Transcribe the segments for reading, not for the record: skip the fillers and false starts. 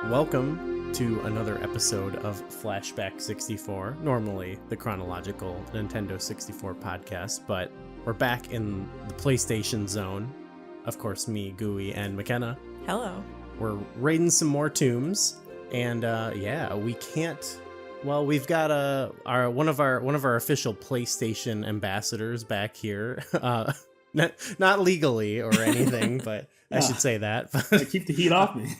Welcome to another episode of Flashback 64, normally the chronological Nintendo 64 podcast, but we're back in the PlayStation zone. Of course, me, Gooey, and McKenna. Hello. We're raiding some more tombs, and we can't. Well, we've got one of our official PlayStation ambassadors back here. Not legally or anything, but I should say that. Keep the heat off me.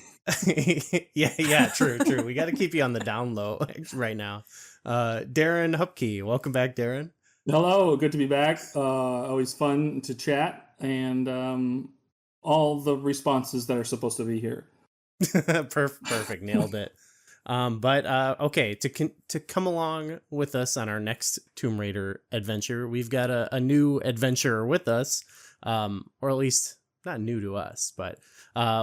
yeah, true. We got to keep you on the down low right now. Darren Hupke, welcome back, Darren. Hello, good to be back. Always fun to chat, and all the responses that are supposed to be here. Perfect, nailed it. Okay, to come along with us on our next Tomb Raider adventure, we've got a new adventurer with us, or at least not new to us, but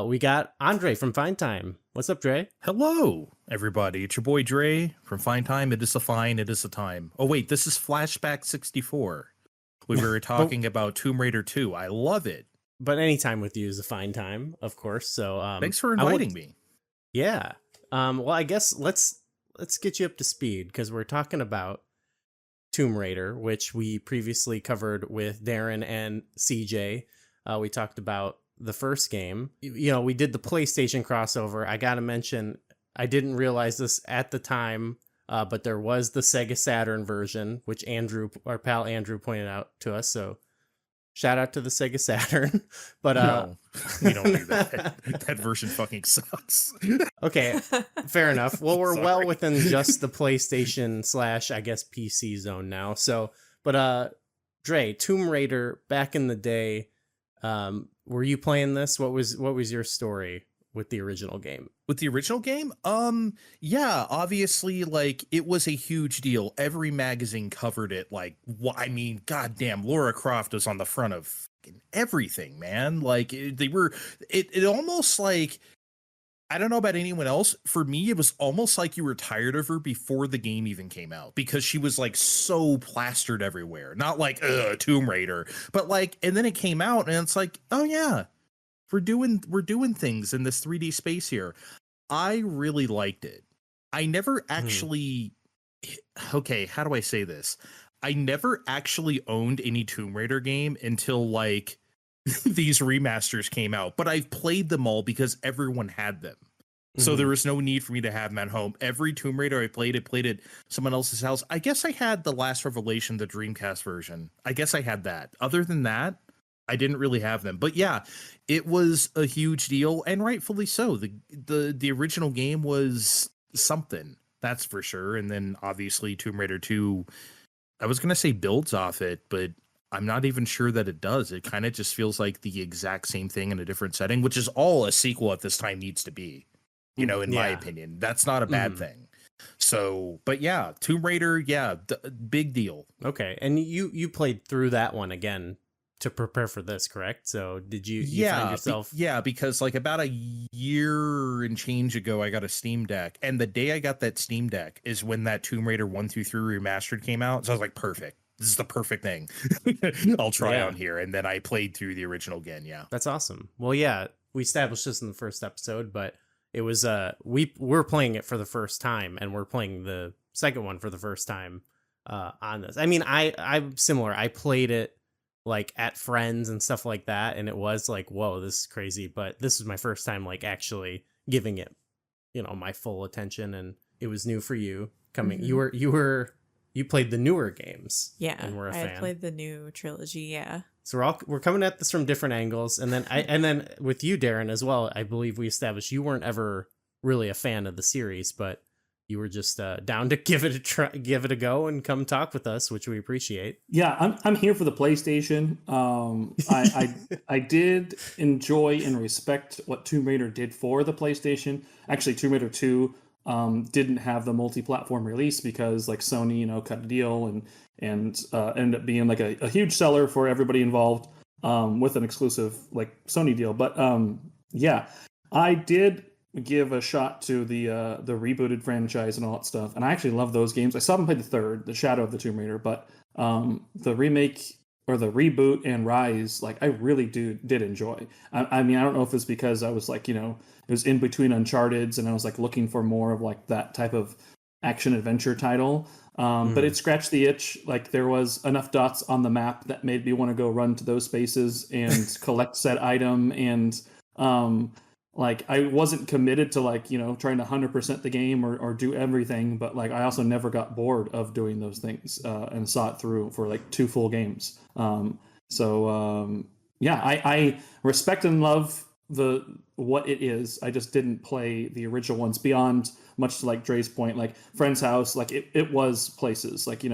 we got Andre from Fine Time. What's up, Dre? Hello, everybody. It's your boy Dre from Fine Time. It is a time. Oh, wait, this is Flashback 64. We were talking about Tomb Raider 2. I love it. But any time with you is a fine time, of course. So thanks for inviting me. Yeah. Well, I guess let's get you up to speed, because we're talking about Tomb Raider, which we previously covered with Darren and CJ. We talked about the first game. You know, we did the PlayStation crossover. I gotta mention, I didn't realize this at the time, but there was the Sega Saturn version, which our pal Andrew pointed out to us. So shout out to the Sega Saturn. But no, we don't do that. That version fucking sucks. Okay, fair enough. Well, we're well within just the PlayStation / I guess PC zone now. So, but Dre, Tomb Raider back in the day, were you playing this? What was your story with the original game? With the original game? Yeah, obviously, like, it was a huge deal. Every magazine covered it. Like, I mean, goddamn, Lara Croft was on the front of everything, man. Like, it almost like, I don't know about anyone else. For me, it was almost like you were tired of her before the game even came out, because she was like so plastered everywhere. Not like, Tomb Raider, but like, and then it came out and it's like, oh yeah, we're doing things in this 3D space here. I really liked it. I never actually, okay, how do I say this? I never actually owned any Tomb Raider game until like these remasters came out, but I've played them all because everyone had them. So there was no need for me to have them at home. Every Tomb Raider I played at someone else's house. I guess I had the Last Revelation, the Dreamcast version. I guess I had that. Other than that, I didn't really have them. But yeah, it was a huge deal, and rightfully so. The original game was something, that's for sure. And then obviously Tomb Raider 2, I was going to say builds off it, but I'm not even sure that it does. It kind of just feels like the exact same thing in a different setting, which is all a sequel at this time needs to be, you know, in my opinion. That's not a bad thing. So, but yeah, Tomb Raider, yeah, big deal. Okay, and you played through that one again to prepare for this, correct? So did you find yourself... because like about a year and change ago, I got a Steam Deck, and the day I got that Steam Deck is when that Tomb Raider 1 through 3 remastered came out. So I was like, perfect. This is the perfect thing. I'll try on here. And then I played through the original again. Yeah. That's awesome. Well, yeah, we established this in the first episode, but it was, we're playing it for the first time, and we're playing the second one for the first time, on this. I mean, I'm similar. I played it like at friends and stuff like that, and it was like, whoa, this is crazy. But this is my first time, like, actually giving it, you know, my full attention, and it was new for you coming. You played the newer games. Yeah, and we're a fan. I played the new trilogy, yeah. So we're coming at this from different angles, and then with you, Darren, as well. I believe we established you weren't ever really a fan of the series, but you were just down to give it a go, and come talk with us, which we appreciate. Yeah, I'm here for the PlayStation. I did enjoy and respect what Tomb Raider did for the PlayStation. Actually, Tomb Raider 2 didn't have the multi-platform release because like Sony, you know, cut a deal and ended up being like a huge seller for everybody involved, with an exclusive like Sony deal. But yeah, I did give a shot to the rebooted franchise and all that stuff, and I actually love those games. I still haven't played the third, the Shadow of the Tomb Raider, but the remake or the reboot and Rise, like I really did enjoy. I mean, I don't know if it's because I was like, it was in between Uncharted's and I was like looking for more of like that type of action adventure title. But it scratched the itch. Like there was enough dots on the map that made me want to go run to those spaces and collect said item. And like I wasn't committed to like, trying to 100% the game or do everything. But like I also never got bored of doing those things and saw it through for like 2 full games. Yeah, I respect and love what it is. I just didn't play the original ones beyond, much to like Dre's point, like Friend's House, like it was places like,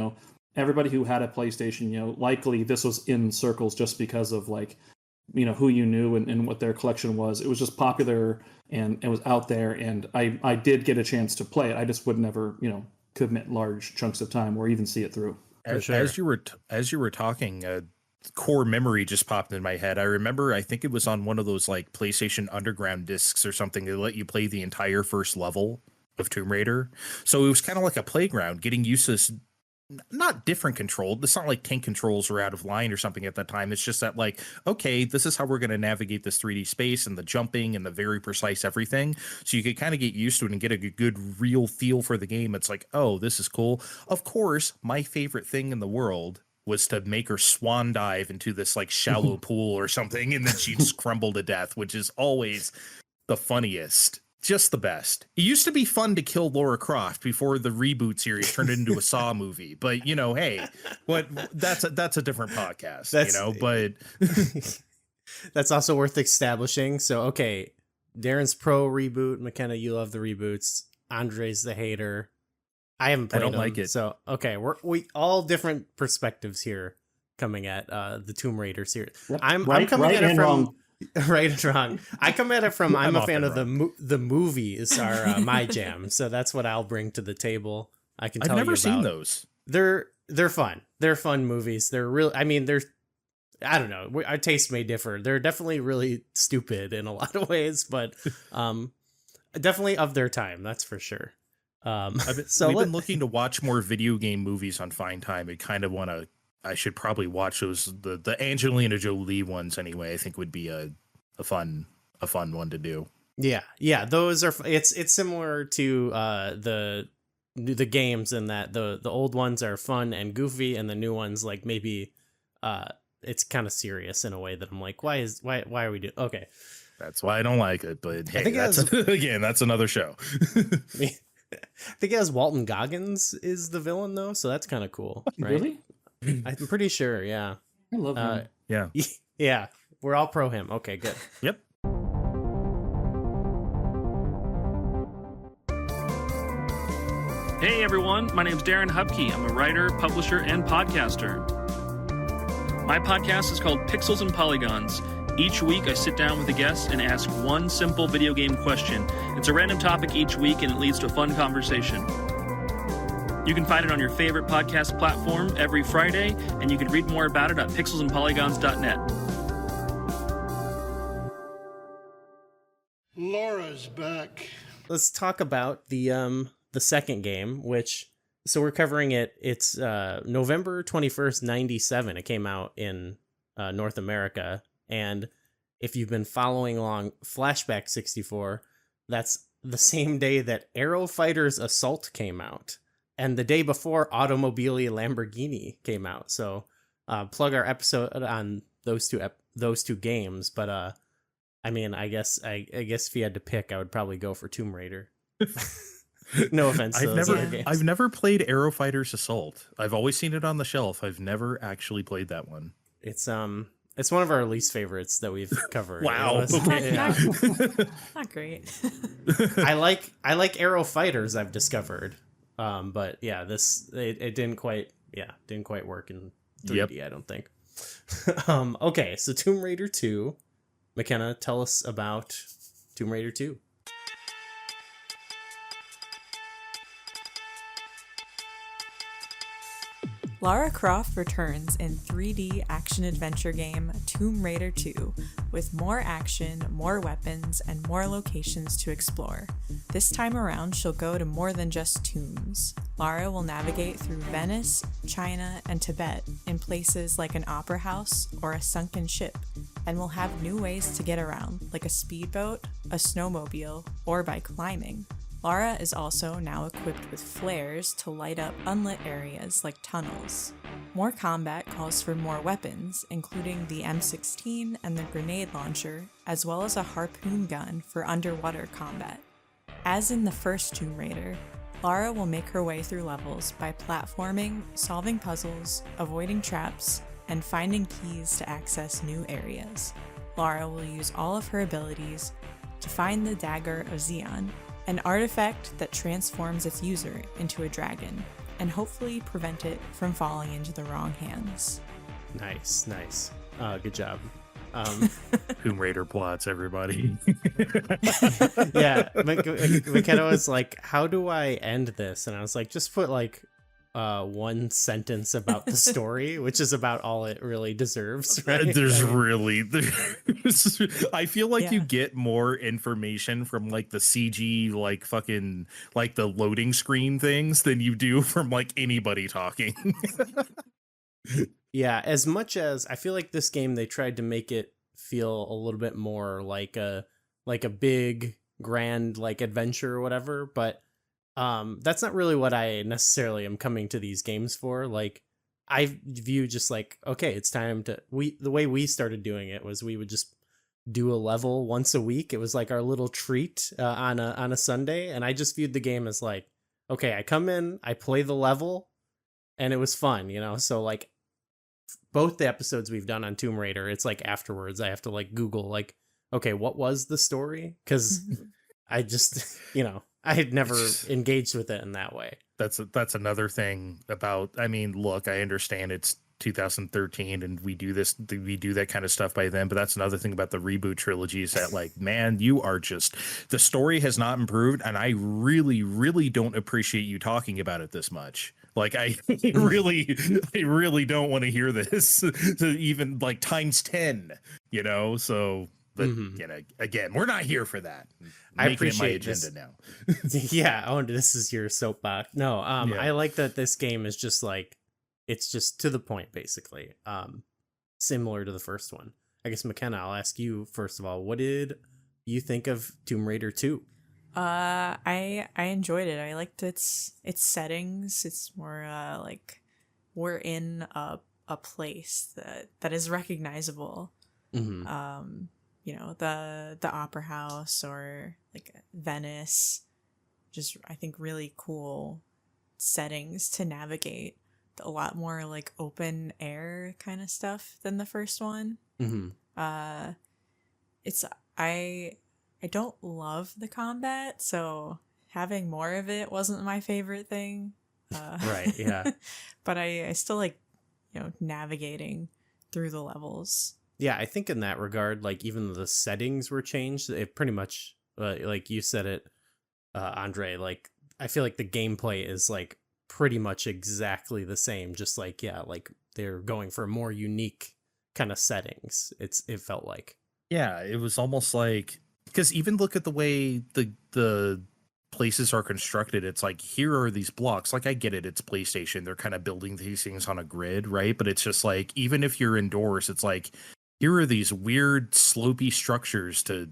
everybody who had a PlayStation, likely this was in circles just because of like, who you knew and what their collection was. It was just popular and it was out there, and I did get a chance to play it. I just would never, commit large chunks of time or even see it through. As you were talking, core memory just popped in my head. I remember, I think it was on one of those like PlayStation Underground discs or something. They let you play the entire first level of Tomb Raider. So it was kind of like a playground, getting used to this, not different controlled. It's not like tank controls are out of line or something at that time. It's just that like, okay, this is how we're going to navigate this 3D space and the jumping and the very precise everything. So you could kind of get used to it and get a good real feel for the game. It's like, oh, this is cool. Of course, my favorite thing in the world was to make her swan dive into this like shallow pool or something, and then she'd just crumble to death, which is always the funniest. Just the best. It used to be fun to kill Lara Croft before the reboot series turned it into a Saw movie, but hey, that's a different podcast, but that's also worth establishing. So, okay, Darren's pro reboot. McKenna, you love the reboots. Andre's the hater. I haven't played them, like it. So, okay, we all different perspectives here coming at the Tomb Raider series. Yep. I'm coming at it from wrong. Right and wrong. I come at it from I'm a fan of wrong. the movies are my jam, so that's what I'll bring to the table. I can tell I've never you seen about. those. They're fun. They're fun movies. They're real. I mean, I don't know. Our tastes may differ. They're definitely really stupid in a lot of ways, but definitely of their time. That's for sure. We've been looking to watch more video game movies on Fine Time. I should probably watch those, the Angelina Jolie ones anyway. I think would be a fun one to do. Yeah. Those are. It's similar to the games in that the old ones are fun and goofy, and the new ones like maybe it's kind of serious in a way that I'm like, why are we doing? Okay, that's why I don't like it. But hey, I think that's another show. I think it has Walton Goggins is the villain though, so that's kind of cool, right? Really? I'm pretty sure, yeah. I love him. Yeah. Yeah, we're all pro him. Okay, good. Yep. Hey everyone, my name's Darren Hupke. I'm a writer, publisher, and podcaster. My podcast is called Pixels and Polygons. Each week I sit down with a guest and ask one simple video game question. It's a random topic each week and it leads to a fun conversation. You can find it on your favorite podcast platform every Friday, and you can read more about it at pixelsandpolygons.net. Laura's back. Let's talk about the second game, which so we're covering it. It's November 21st, 97. It came out in North America, and if you've been following along Flashback 64, that's the same day that Aero Fighters Assault came out. And the day before, Automobilia Lamborghini came out. So, plug our episode on those two games. But I mean, I guess if you had to pick, I would probably go for Tomb Raider. No offense. I've never played Aero Fighters Assault. I've always seen it on the shelf. I've never actually played that one. It's one of our least favorites that we've covered. Wow. Not great. I like Aero Fighters. I've discovered. But yeah, it didn't quite work in 3D. Yep. I don't think. Okay, so Tomb Raider 2. McKenna, tell us about Tomb Raider 2. Lara Croft returns in 3D action-adventure game Tomb Raider 2 with more action, more weapons, and more locations to explore. This time around, she'll go to more than just tombs. Lara will navigate through Venice, China, and Tibet in places like an opera house or a sunken ship, and will have new ways to get around, like a speedboat, a snowmobile, or by climbing. Lara is also now equipped with flares to light up unlit areas like tunnels. More combat calls for more weapons, including the M16 and the grenade launcher, as well as a harpoon gun for underwater combat. As in the first Tomb Raider, Lara will make her way through levels by platforming, solving puzzles, avoiding traps, and finding keys to access new areas. Lara will use all of her abilities to find the Dagger of Xeon, an artifact that transforms its user into a dragon, and hopefully prevent it from falling into the wrong hands. Nice. Good job. Tomb Raider plots, everybody. Yeah, McKenna was like, how do I end this? And I was like, just put like one sentence about the story, which is about all it really deserves, right? I feel like you Yeah. get more information from like the CG, like fucking like the loading screen things than you do from like anybody talking. Yeah, as much as I feel like this game, they tried to make it feel a little bit more like a big grand like adventure or whatever, but that's not really what I necessarily am coming to these games for. Like, I view just like, okay, it's time to the way we started doing it was we would just do a level once a week. It was like our little treat on a Sunday, and I just viewed the game as like, okay, I come in, I play the level, and it was fun, you know. So like both the episodes we've done on Tomb Raider, it's like afterwards I have to like Google like, okay, what was the story? Because I just, you know, I had never engaged with it in that way. That's another thing about, I mean, look, I understand it's 2013 and we do that kind of stuff by then, but that's another thing about the reboot trilogy is that like, man, you are just, the story has not improved, and I really don't appreciate you talking about it this much. Like, I really don't want to hear this even like times 10, you know. So but you know, again, we're not here for that. I Making it my appreciate agenda this. now. Yeah, oh, this is your soapbox. No, Yeah. I like that this game is just like, it's just to the point, basically. Similar to the first one. I guess, McKenna, I'll ask you first of all, what did you think of Tomb Raider 2? I enjoyed it. I liked its settings. It's more like we're in a place that is recognizable. Mm-hmm. You know, the opera house or like Venice. Just, I think, really cool settings to navigate. A lot more like open air kind of stuff than the first one. Mm-hmm. It's I don't love the combat, so having more of it wasn't my favorite thing. Right, yeah. But I still like, you know, navigating through the levels. Yeah, I think in that regard, like, even though the settings were changed, it pretty much, like you said it, Andre, like, I feel like the gameplay is, like, pretty much exactly the same. Just, like, yeah, like, they're going for more unique kind of settings, it felt like. Yeah, it was almost like, because even look at the way the places are constructed. It's like, here are these blocks. Like, I get it, it's PlayStation. They're kind of building these things on a grid, right? But it's just like, even if you're indoors, it's like, here are these weird slopey structures to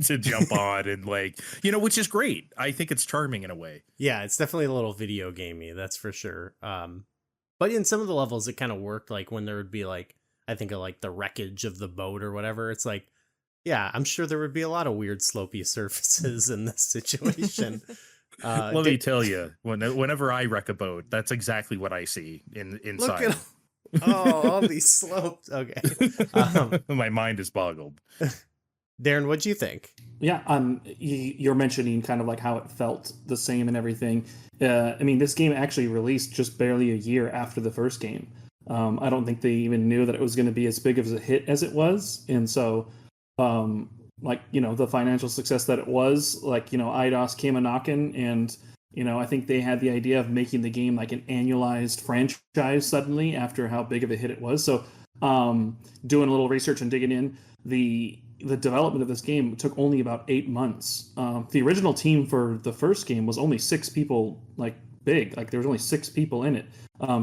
to jump on, and like, you know, which is great. I think it's charming in a way. Yeah, it's definitely a little video gamey, that's for sure. But in some of the levels, it kind of worked, like when there would be like, I think of like the wreckage of the boat or whatever. It's like, yeah, I'm sure there would be a lot of weird slopey surfaces in this situation. Let me tell you, whenever I wreck a boat, that's exactly what I see inside. Look at all these slopes. Okay. My mind is boggled. Darren, what'd you think? Yeah, you're mentioning kind of like how it felt the same and everything. I mean, this game actually released just barely a year after the first game. I don't think they even knew that it was going to be as big of a hit as it was. And so, like, you know, the financial success that it was, like, you know, IDOS came a knocking, and I think they had the idea of making the game like an annualized franchise suddenly after how big of a hit it was. So doing a little research and digging in, the development of this game took only about 8 months. The original team for the first game was only 6 people, like big. Like there was only 6 people in it.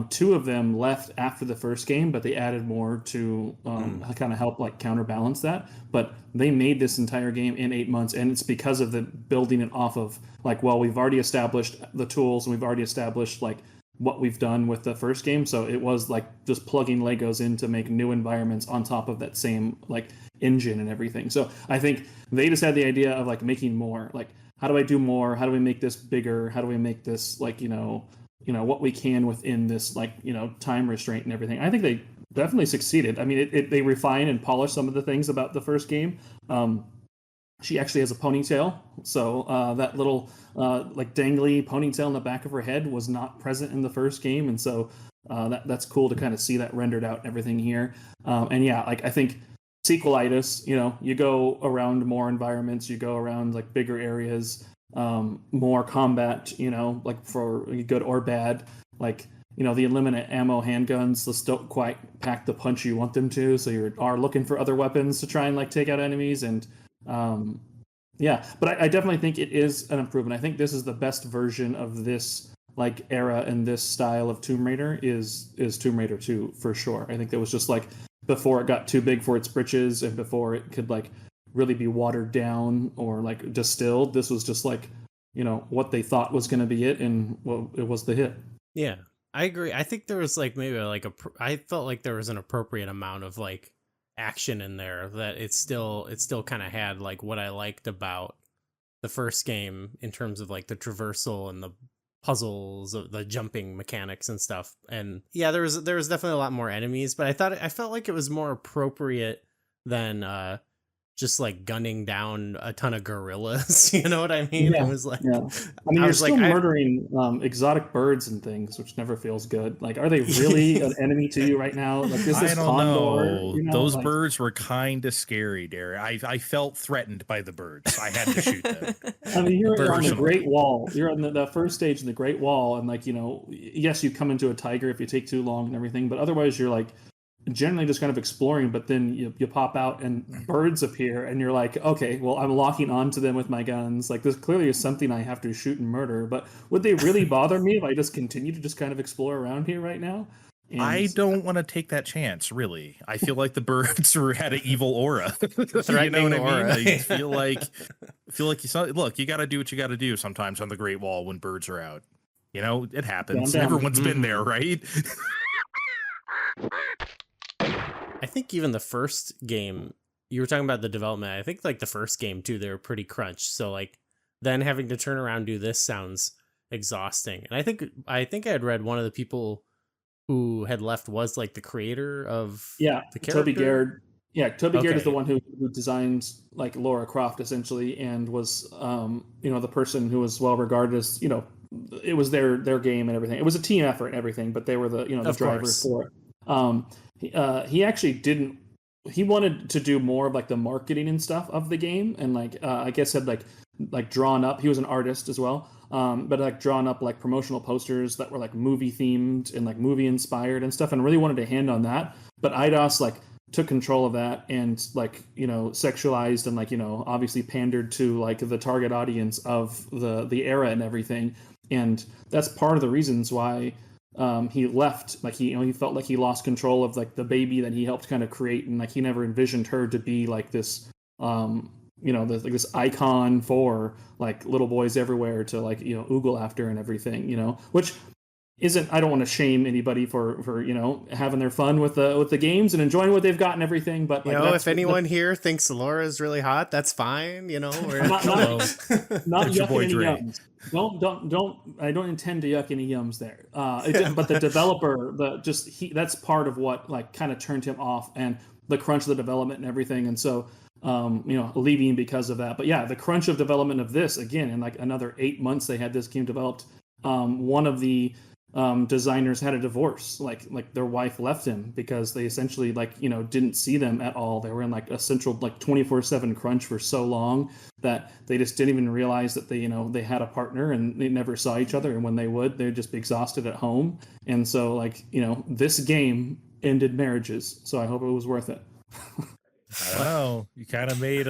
2 of them left after the first game, but they added more to kind of help like counterbalance that. But they made this entire game in 8 months, and it's because of the building it off of like, well, we've already established the tools and we've already established like what we've done with the first game. So it was like just plugging Legos in to make new environments on top of that same like engine and everything. So I think they just had the idea of like making more. Like, how do I do more? How do we make this bigger? How do we make this like, what we can within this like, time restraint and everything. I think they definitely succeeded. I mean, they refine and polish some of the things about the first game. She actually has a ponytail, so that little like dangly ponytail in the back of her head was not present in the first game, and so that's cool to kind of see that rendered out and everything here. And yeah, like I think sequelitis, you go around more environments, you go around like bigger areas, more combat, like for good or bad, like the unlimited ammo handguns just don't quite pack the punch you want them to, so you are looking for other weapons to try and like take out enemies. And but I definitely think it is an improvement. I think this is the best version of this like era and this style of Tomb Raider is Tomb Raider 2 for sure. I think that was just like before it got too big for its britches and before it could like really be watered down or like distilled. This was just like what they thought was going to be it, and well, it was the hit. Yeah, I agree. I think there was like maybe like I felt like there was an appropriate amount of like action in there, that it still kind of had like what I liked about the first game in terms of like the traversal and the puzzles, the jumping mechanics and stuff. And yeah, there was definitely a lot more enemies, but I felt like it was more appropriate than just like gunning down a ton of gorillas. You know what I mean? Yeah, It was like, yeah. I mean, you're still murdering exotic birds and things, which never feels good. Like, are they really an enemy to you right now? Like, is this I don't condor? know. Those birds were kind of scary, Darren. I felt threatened by the birds. I had to shoot them. I mean, you're on the Great Wall. You're on the first stage in the Great Wall, and like, yes, you come into a tiger if you take too long and everything, but otherwise you're like generally just kind of exploring. But then you pop out and birds appear, and you're like, okay, well, I'm locking onto them with my guns. Like, this clearly is something I have to shoot and murder. But would they really bother me if I just continue to just kind of explore around here right now? And I don't want to take that chance, really. I feel like the birds had an evil aura. Threatening what aura. I mean? I feel like look, you got to do what you got to do sometimes on the Great Wall when birds are out. It happens. Down. Everyone's been there, right? I think even the first game, you were talking about the development, I think like the first game too, they were pretty crunched. So like then having to turn around and do this sounds exhausting. And I think I had read one of the people who had left was like the creator of the character. Toby Garrett. Yeah, Toby Garrett is Okay. the one who designed like Lara Croft essentially, and was the person who was well regarded as it was their game and everything. It was a team effort and everything, but they were the the Of driver course. for it. He actually didn't. He wanted to do more of like the marketing and stuff of the game, and like I guess had like drawn up. He was an artist as well, but like drawn up like promotional posters that were like movie themed and like movie inspired and stuff, and really wanted a hand on that. But IDOS like took control of that and like sexualized and like obviously pandered to like the target audience of the era and everything, and that's part of the reasons why he left. Like he felt like he lost control of like the baby that he helped kind of create, and like he never envisioned her to be like this this icon for like little boys everywhere to like oogle after and everything, which isn't. I don't want to shame anybody for having their fun with the games and enjoying what they've got and everything, but like, if anyone here thinks Laura's really hot, that's fine. We're not That's your boy yucking any Dre. yums. Don't. I don't intend to yuck any yums there. But the developer, that's part of what like kind of turned him off, and the crunch of the development and everything, and so leaving because of that. But yeah, the crunch of development of this again in like another 8 months they had this game developed. One of the designers had a divorce. Like their wife left him because they essentially didn't see them at all. They were in like a central 24/7 crunch for so long that they just didn't even realize that they had a partner, and they never saw each other. And when they would, they'd just be exhausted at home. And so this game ended marriages. So I hope it was worth it. I don't know. You kind of made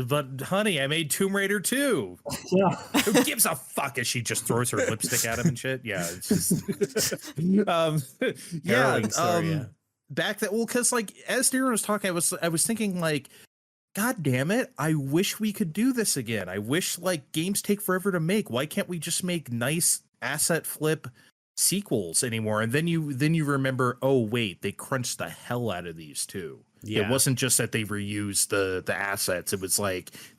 but honey, I made Tomb Raider 2. Yeah. Who gives a fuck as she just throws her lipstick at him and shit? Yeah, it's just Harrowing story, yeah. Back that because as Darren was talking, I was thinking God damn it, I wish we could do this again. I wish games take forever to make. Why can't we just make nice asset flip sequels anymore? And then you remember, oh wait, they crunched the hell out of these too. Yeah. It wasn't just that they reused the assets. It was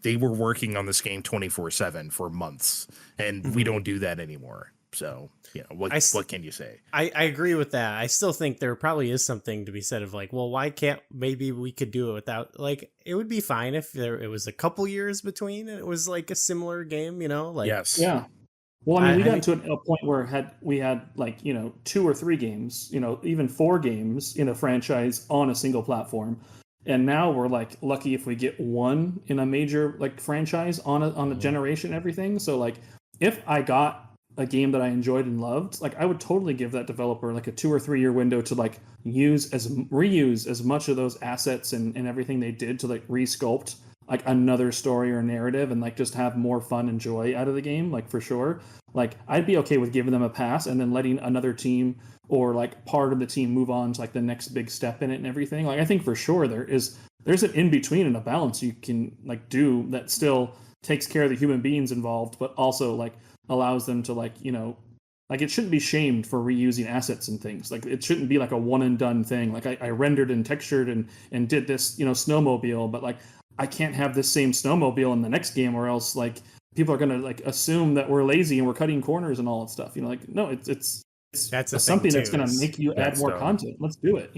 they were working on this game 24/7 for months, and we don't do that anymore. So, what can you say? I agree with that. I still think there probably is something to be said of well, why can't maybe we could do it without it would be fine if it was a couple years between and it was a similar game, Yes. Yeah. Well, I mean, we got to a point where we had 2 or 3 games, even 4 games in a franchise on a single platform, and now we're lucky if we get one in a major franchise on a generation, everything. So if I got a game that I enjoyed and loved, I would totally give that developer a 2 or 3 year window to reuse as much of those assets and everything they did to resculpt another story or narrative and just have more fun and joy out of the game, for sure. I'd be okay with giving them a pass and then letting another team or part of the team move on to the next big step in it and everything. I think for sure there's an in between and a balance you can do that still takes care of the human beings involved, but also allows them to it shouldn't be shamed for reusing assets and things. It shouldn't be a one and done thing. I rendered and textured and did this snowmobile, but I can't have this same snowmobile in the next game, or else people are gonna assume that we're lazy and we're cutting corners and all that stuff. No, it's something that's gonna make you add more content. Let's do it.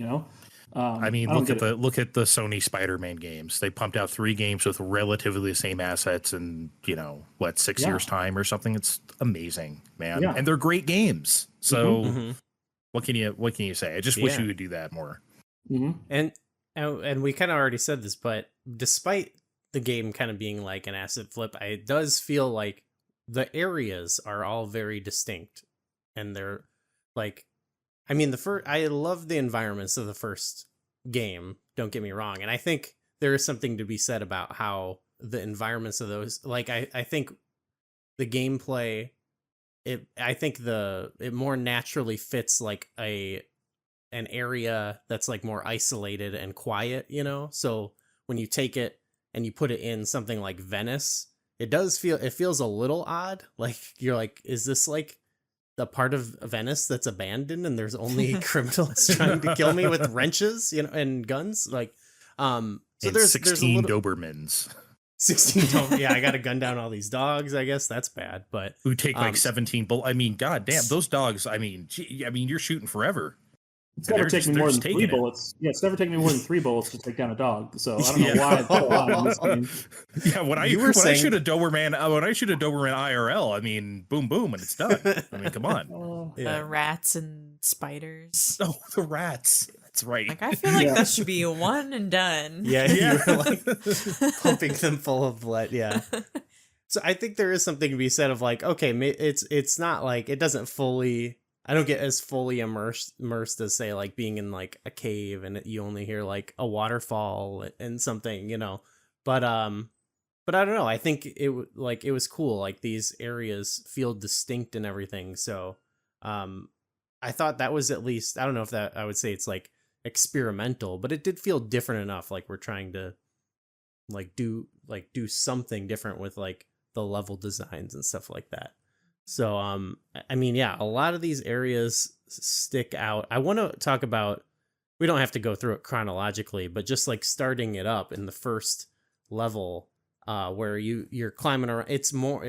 I mean, look at the Sony Spider-Man games. They pumped out 3 games with relatively the same assets in 6 years time or something. It's amazing, man. Yeah. And they're great games. So what can you say? I just wish you would do that more. And we kind of already said this, but despite the game kind of being an asset flip, it does feel like the areas are all very distinct, and they're I love the environments of the first game, don't get me wrong, and I think there is something to be said about how the environments of those, I think the gameplay, it more naturally fits an area that's more isolated and quiet, so when you take it and you put it in something like Venice, it feels a little odd. You're is this the part of Venice that's abandoned and there's only criminals trying to kill me with wrenches, and guns? So and there's 16 Dobermans. 16 yeah, I gotta gun down all these dogs. I guess that's bad, but who take 17 bullets. I mean, god damn, those dogs. I mean, you're shooting forever. It's never taken me more than 3 bullets. Yeah, it's never taken me more than 3 bullets to take down a dog. So I don't know why it's so hard in this game. Yeah, when I shoot a Doberman IRL, I mean, boom, boom, and it's done. I mean, come on. The rats and spiders. Oh, the rats. That's right. I feel like that should be one and done. Yeah. You're pumping them full of blood. Yeah. So I think there is something to be said of okay, it's not it doesn't fully. I don't get as fully immersed as say being in a cave and you only hear a waterfall and something, but I don't know. I think it was cool. These areas feel distinct and everything. So, I thought that was at least, I don't know if that I would say it's experimental, but it did feel different enough. We're trying to do something different with the level designs and stuff like that. So, I mean, yeah, a lot of these areas stick out. I want to talk about, we don't have to go through it chronologically, but just starting it up in the first level, where you're climbing around. It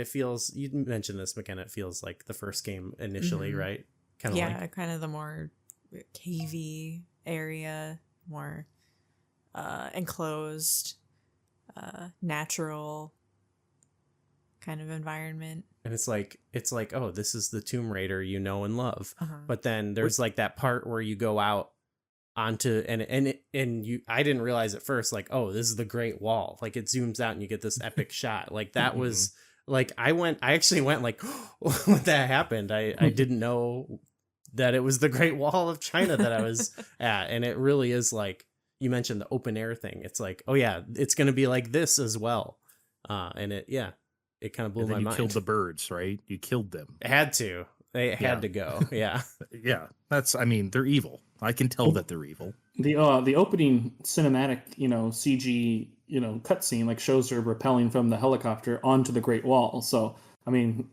feels, you mentioned this, McKenna, it feels like the first game initially, right? Kind of the more cavey area, more enclosed, natural. kind of environment. And it's like, oh, this is the Tomb Raider you know and love. Uh-huh. But then there's like that part where you go out onto and you, I didn't realize at first, like, oh, this is the Great Wall. Like it zooms out and you get this epic shot. Like that was like, I actually went like, when that happened, I didn't know that it was the Great Wall of China that I was at. And it really is like, you mentioned the open air thing. It's like, oh yeah, it's going to be like this as well. And it kind of blew my mind. You killed the birds, right? You killed them. It had to. They had to go. Yeah. Yeah. I mean, they're evil. I can tell that they're evil. The opening cinematic, CG, cutscene like shows her rappelling from the helicopter onto the Great Wall. So, I mean,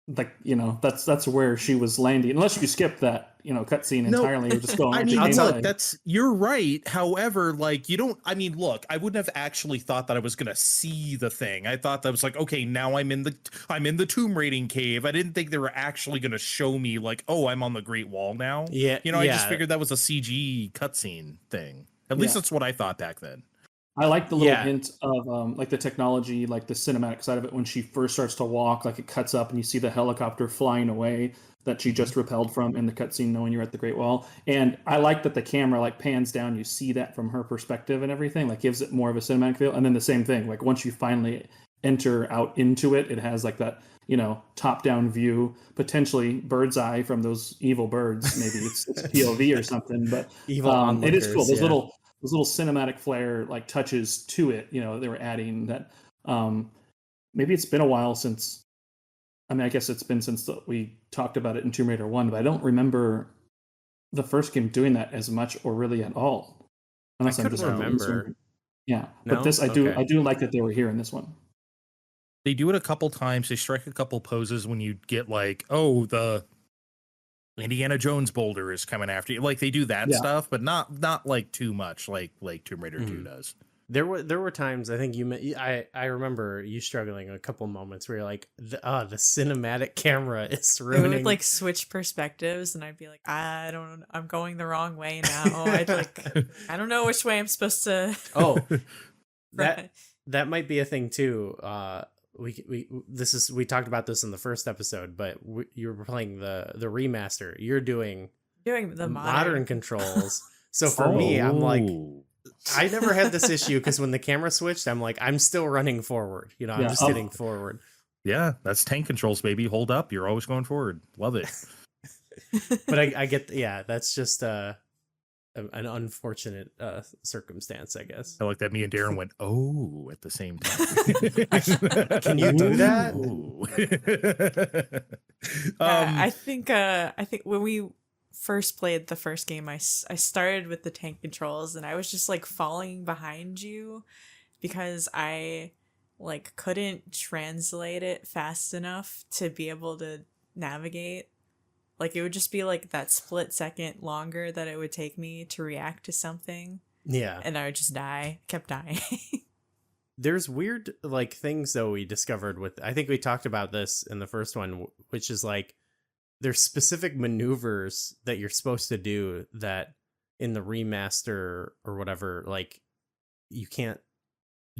like, that's where she was landing. Unless you skip that, cutscene entirely, or just going. I mean, look, you're right. However, like, look, I wouldn't have actually thought that I was gonna see the thing. I thought that was like, okay, now I'm in the tomb raiding cave. I didn't think they were actually gonna show me like, oh, I'm on the Great Wall now. Yeah, I just figured that was a CG cutscene thing. At least that's what I thought back then. I like the little hint of like the technology, like the cinematic side of it. When she first starts to walk, like it cuts up and you see the helicopter flying away that she just repelled from in the cutscene, knowing you're at the Great Wall. And I like that the camera like pans down, you see that from her perspective and everything, like gives it more of a cinematic feel. And then the same thing, like once you finally enter out into it, it has like that, top-down view, potentially bird's eye from those evil birds. Maybe it's POV or something, but evil it is cool. Those little cinematic flair like touches to it, they were adding that. Maybe it's been a while since. I mean, I guess it's been since we talked about it in Tomb Raider 1, but I don't remember the first game doing that as much or really at all. Unless I couldn't remember. Yeah, no? But this I do like that they were here in this one. They do it a couple times. They strike a couple poses when you get like, oh, the Indiana Jones boulder is coming after you. Like they do that stuff, but not like too much like Tomb Raider 2 does. There were times I think I remember you struggling a couple moments where you're like, the cinematic camera is ruining. It would like switch perspectives, and I'd be like, I'm going the wrong way now. I don't know which way I'm supposed to. Oh, that might be a thing too. We talked about this in the first episode, but you were playing the remaster. You're doing the modern controls. So for me, I'm like, I never had this issue because when the camera switched, I'm like, I'm still running forward. I'm just hitting forward. Yeah, that's tank controls, baby. Hold up. You're always going forward. Love it. But I get, that's just an unfortunate circumstance, I guess. I like that me and Darren went, oh, at the same time. Can you do that? I think when we first played the first game, I started with the tank controls, and I was just like falling behind you because I like couldn't translate it fast enough to be able to navigate. Like it would just be like that split second longer that it would take me to react to something. Yeah. And I would just kept dying. There's weird like things though we discovered with, I think we talked about this in the first one, which is like there's specific maneuvers that you're supposed to do that in the remaster or whatever, like you can't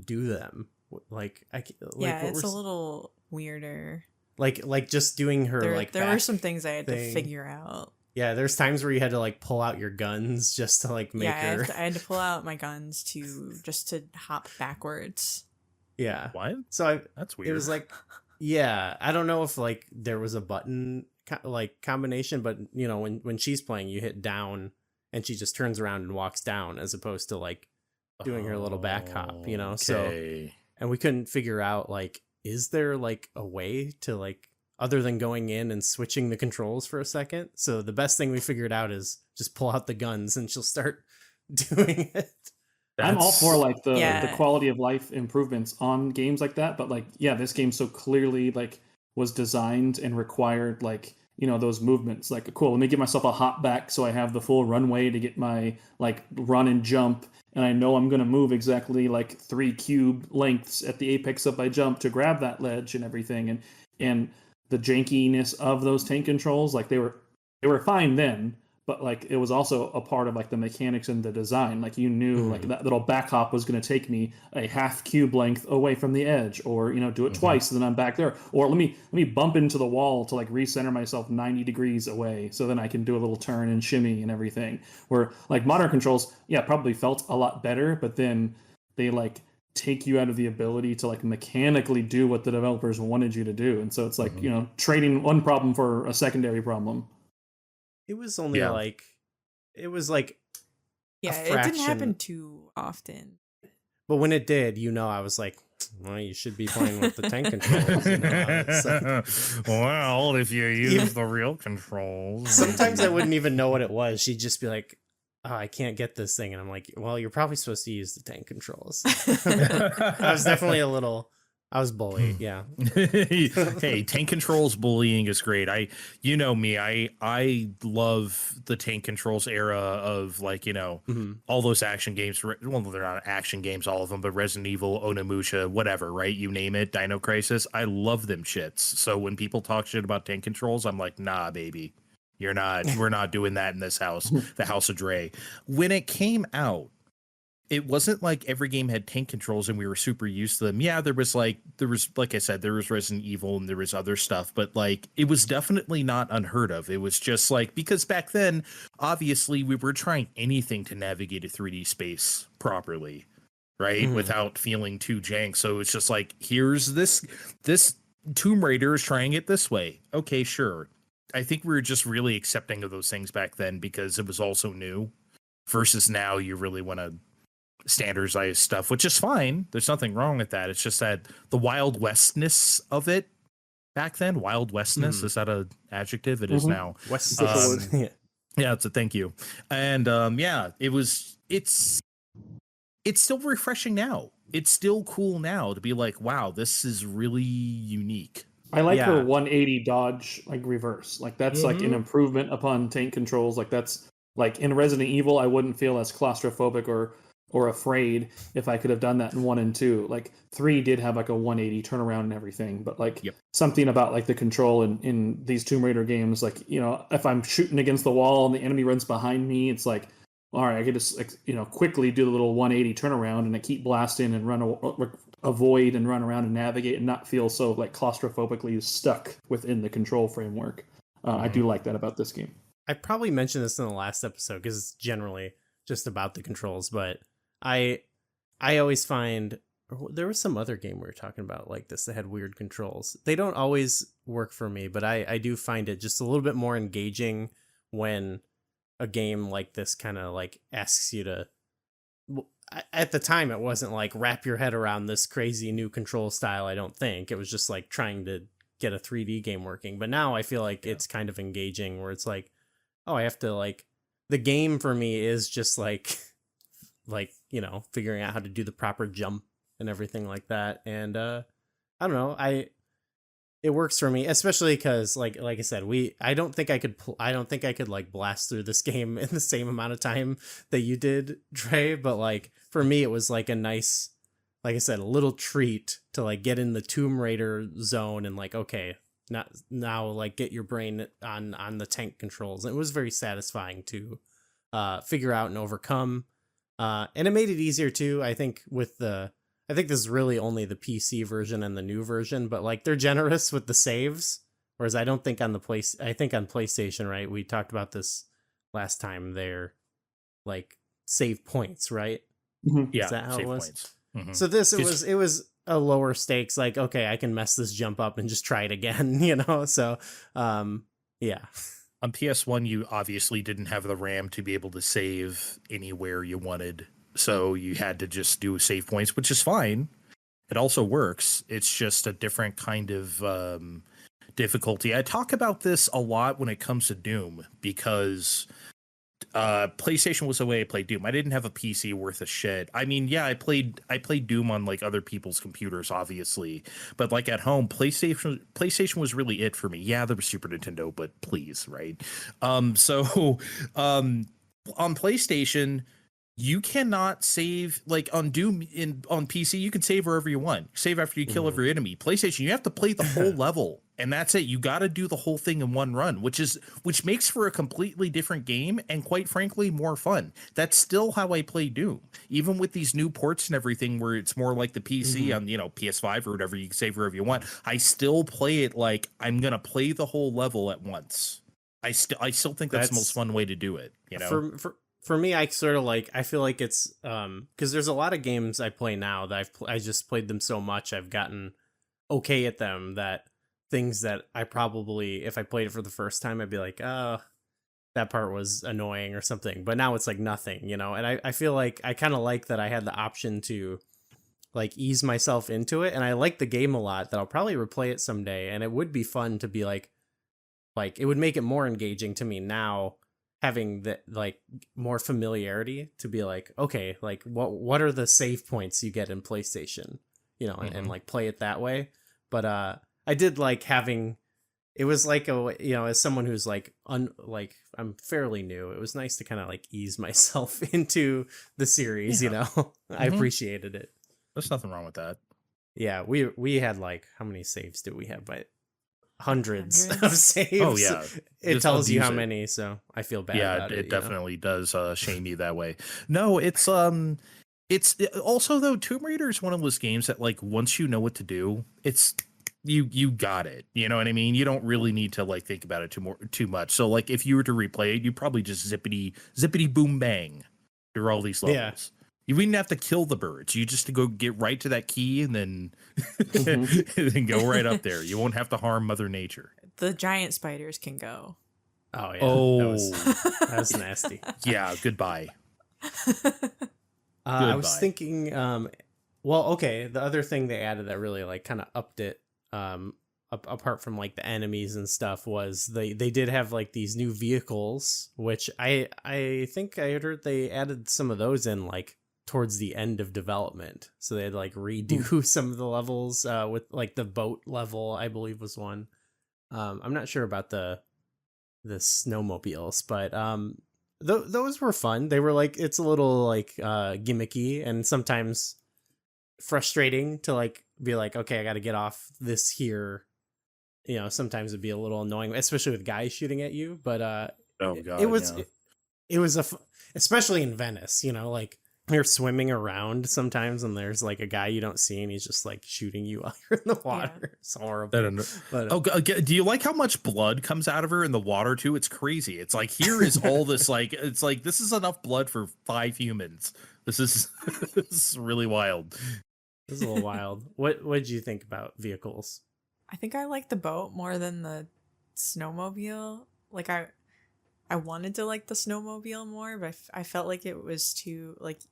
do them. It's a little weirder. Like just doing her there were some things I had to figure out. Yeah, there's times where you had to like pull out your guns just to like make her. I had to pull out my guns to hop backwards. Yeah. What? So that's weird. It was like, yeah, I don't know if like there was a button like combination, but when she's playing, you hit down and she just turns around and walks down as opposed to like doing her little back hop. Okay. So and we couldn't figure out like, is there like a way to like other than going in and switching the controls for a second? So the best thing we figured out is just pull out the guns and she'll start doing it. I'm all for like the quality of life improvements on games like that, but like this game so clearly like was designed and required like those movements. Like, cool, let me give myself a hop back so I have the full runway to get my like run and jump, and I know I'm going to move exactly like 3 cube lengths at the apex of my jump to grab that ledge and everything. And the jankiness of those tank controls, like they were fine then, but like it was also a part of like the mechanics and the design. Like you knew like that little back hop was going to take me a half cube length away from the edge, or do it twice and then I'm back there, or let me bump into the wall to like recenter myself 90 degrees away so then I can do a little turn and shimmy and everything. Where like modern controls, yeah, probably felt a lot better, but then they like take you out of the ability to like mechanically do what the developers wanted you to do, and so it's like trading one problem for a secondary problem. It was only like it was like Yeah, it didn't happen too often. But when it did, I was like, well, you should be playing with the tank controls. Well, if you use the real controls. Sometimes I wouldn't even know what it was. She'd just be like, oh, I can't get this thing. And I'm like, well, you're probably supposed to use the tank controls. I was definitely I was bullied, yeah. Hey, tank controls bullying is great. You know me, I love the tank controls era of like, all those action games. Well, they're not action games, all of them, but Resident Evil, Onimusha, whatever, right? You name it, Dino Crisis. I love them shits. So when people talk shit about tank controls, I'm like, nah, baby. We're not doing that in this house, the House of Dre. When it came out, it wasn't like every game had tank controls and we were super used to them. Yeah, there was like I said, there was Resident Evil and there was other stuff, but like it was definitely not unheard of. It was just like, because back then, obviously we were trying anything to navigate a 3D space properly, right? Without feeling too jank. So it's just like, here's this Tomb Raider is trying it this way. Okay, sure. I think we were just really accepting of those things back then because it was also new, versus now you really want to standardize stuff, which is fine. There's nothing wrong with that. It's just that the Wild Westness of it back then, Wild Westness, is that an adjective? It is now. West. Yeah, it's a thank you. And it's still refreshing now. It's still cool now to be like, wow, this is really unique. I like her 180 dodge, like reverse. Like that's like an improvement upon tank controls. Like that's like in Resident Evil, I wouldn't feel as claustrophobic or afraid if I could have done that in 1 and 2. Like 3 did have like a 180 turnaround and everything, but like something about like the control in these Tomb Raider games, like, if I'm shooting against the wall and the enemy runs behind me, it's like, all right, I could just quickly do the little 180 turnaround and I keep blasting and avoid and run around and navigate and not feel so like claustrophobically stuck within the control framework. I do like that about this game. I probably mentioned this in the last episode because it's generally just about the controls, but I always find there was some other game we were talking about like this that had weird controls. They don't always work for me, but I do find it just a little bit more engaging when a game like this kind of like asks you to. At the time, it wasn't like wrap your head around this crazy new control style. I don't think it was just like trying to get a 3D game working. But now I feel like it's kind of engaging where it's like, oh, I have to like the game for me is just like figuring out how to do the proper jump and everything like that. And I don't know, it works for me, especially because like I said, I don't think I could like blast through this game in the same amount of time that you did, Dre. But like for me, it was like a nice, like I said, a little treat to like get in the Tomb Raider zone and like, okay, now like get your brain on the tank controls. And it was very satisfying to figure out and overcome. And it made it easier too. I think I think this is really only the PC version and the new version, but like they're generous with the saves. Whereas I don't think on I think on PlayStation, right? We talked about this last time. They're like save points, right? Yeah. Is that how it was? Points. Mm-hmm. So it was a lower stakes. Like, okay, I can mess this jump up and just try it again, So, yeah. On PS1, you obviously didn't have the RAM to be able to save anywhere you wanted. So you had to just do save points, which is fine. It also works. It's just a different kind of difficulty. I talk about this a lot when it comes to Doom because PlayStation was the way I played Doom. I didn't have a PC worth of shit. I mean, yeah, I played Doom on like other people's computers, obviously, but like at home, PlayStation was really it for me. Yeah, there was Super Nintendo, but please, right? So on PlayStation, you cannot save like on Doom on PC. You can save wherever you want. Save after you kill every enemy. PlayStation, you have to play the whole level and that's it. You got to do the whole thing in one run, which makes for a completely different game and quite frankly more fun. That's still how I play Doom, even with these new ports and everything, where it's more like the PC on PS5 or whatever, you can save wherever you want. I still play it like I'm gonna play the whole level at once. I still think that's the most fun way to do it. You know, for me, I sort of like, I feel like it's because there's a lot of games I play now that I just played them so much I've gotten okay at them, that things that I probably, if I played it for the first time, I'd be like, oh, that part was annoying or something. But now it's like nothing, you know? And I feel like I kind of like that I had the option to like ease myself into it. And I like the game a lot, that I'll probably replay it someday. And it would be fun to be like it would make it more engaging to me now, having the like more familiarity, to be like, okay, like what are the save points you get in PlayStation, you know, and like play it that way. But I did like having, it was like as someone who's like like I'm fairly new, it was nice to kind of like ease myself into the series, you know. I appreciated it. There's nothing wrong with that. Yeah, we had like, how many saves did we have? But hundreds of saves. Oh yeah, it just tells you how abuse it. many, so I feel bad. Yeah, about it definitely does shame you that way. No, it's also, though, Tomb Raider is one of those games that, like, once you know what to do, it's you got it. You know what I mean? You don't really need to like think about it too much. So like, if you were to replay it, you probably just zippity boom bang through all these levels. Yeah. You wouldn't have to kill the birds. You just to go get right to that key and then and then go right up there. You won't have to harm Mother Nature. The giant spiders can go. Oh yeah. Oh, that was nasty. Yeah. Goodbye. I was thinking, well, okay, the other thing they added that really like kind of upped it, apart from like the enemies and stuff, was they did have like these new vehicles, which I think I heard they added some of those in like towards the end of development. So they had like redo some of the levels, with like the boat level, I believe was one. I'm not sure about the snowmobiles, but those were fun. They were like, it's a little like gimmicky and sometimes frustrating to like be like, okay, I got to get off this here. You know, sometimes it'd be a little annoying, especially with guys shooting at you. But Oh god, it was especially in Venice. You know, like you're swimming around sometimes and there's like a guy you don't see and he's just like shooting you while you're in the water. Yeah. It's horrible. But, do you like how much blood comes out of her in the water too? It's crazy. It's like, here is all this, like, it's like, this is enough blood for 5 humans. This is really wild. This is a little wild. What did you think about vehicles? I think I like the boat more than the snowmobile. Like I wanted to like the snowmobile more, but I felt like it was too, like,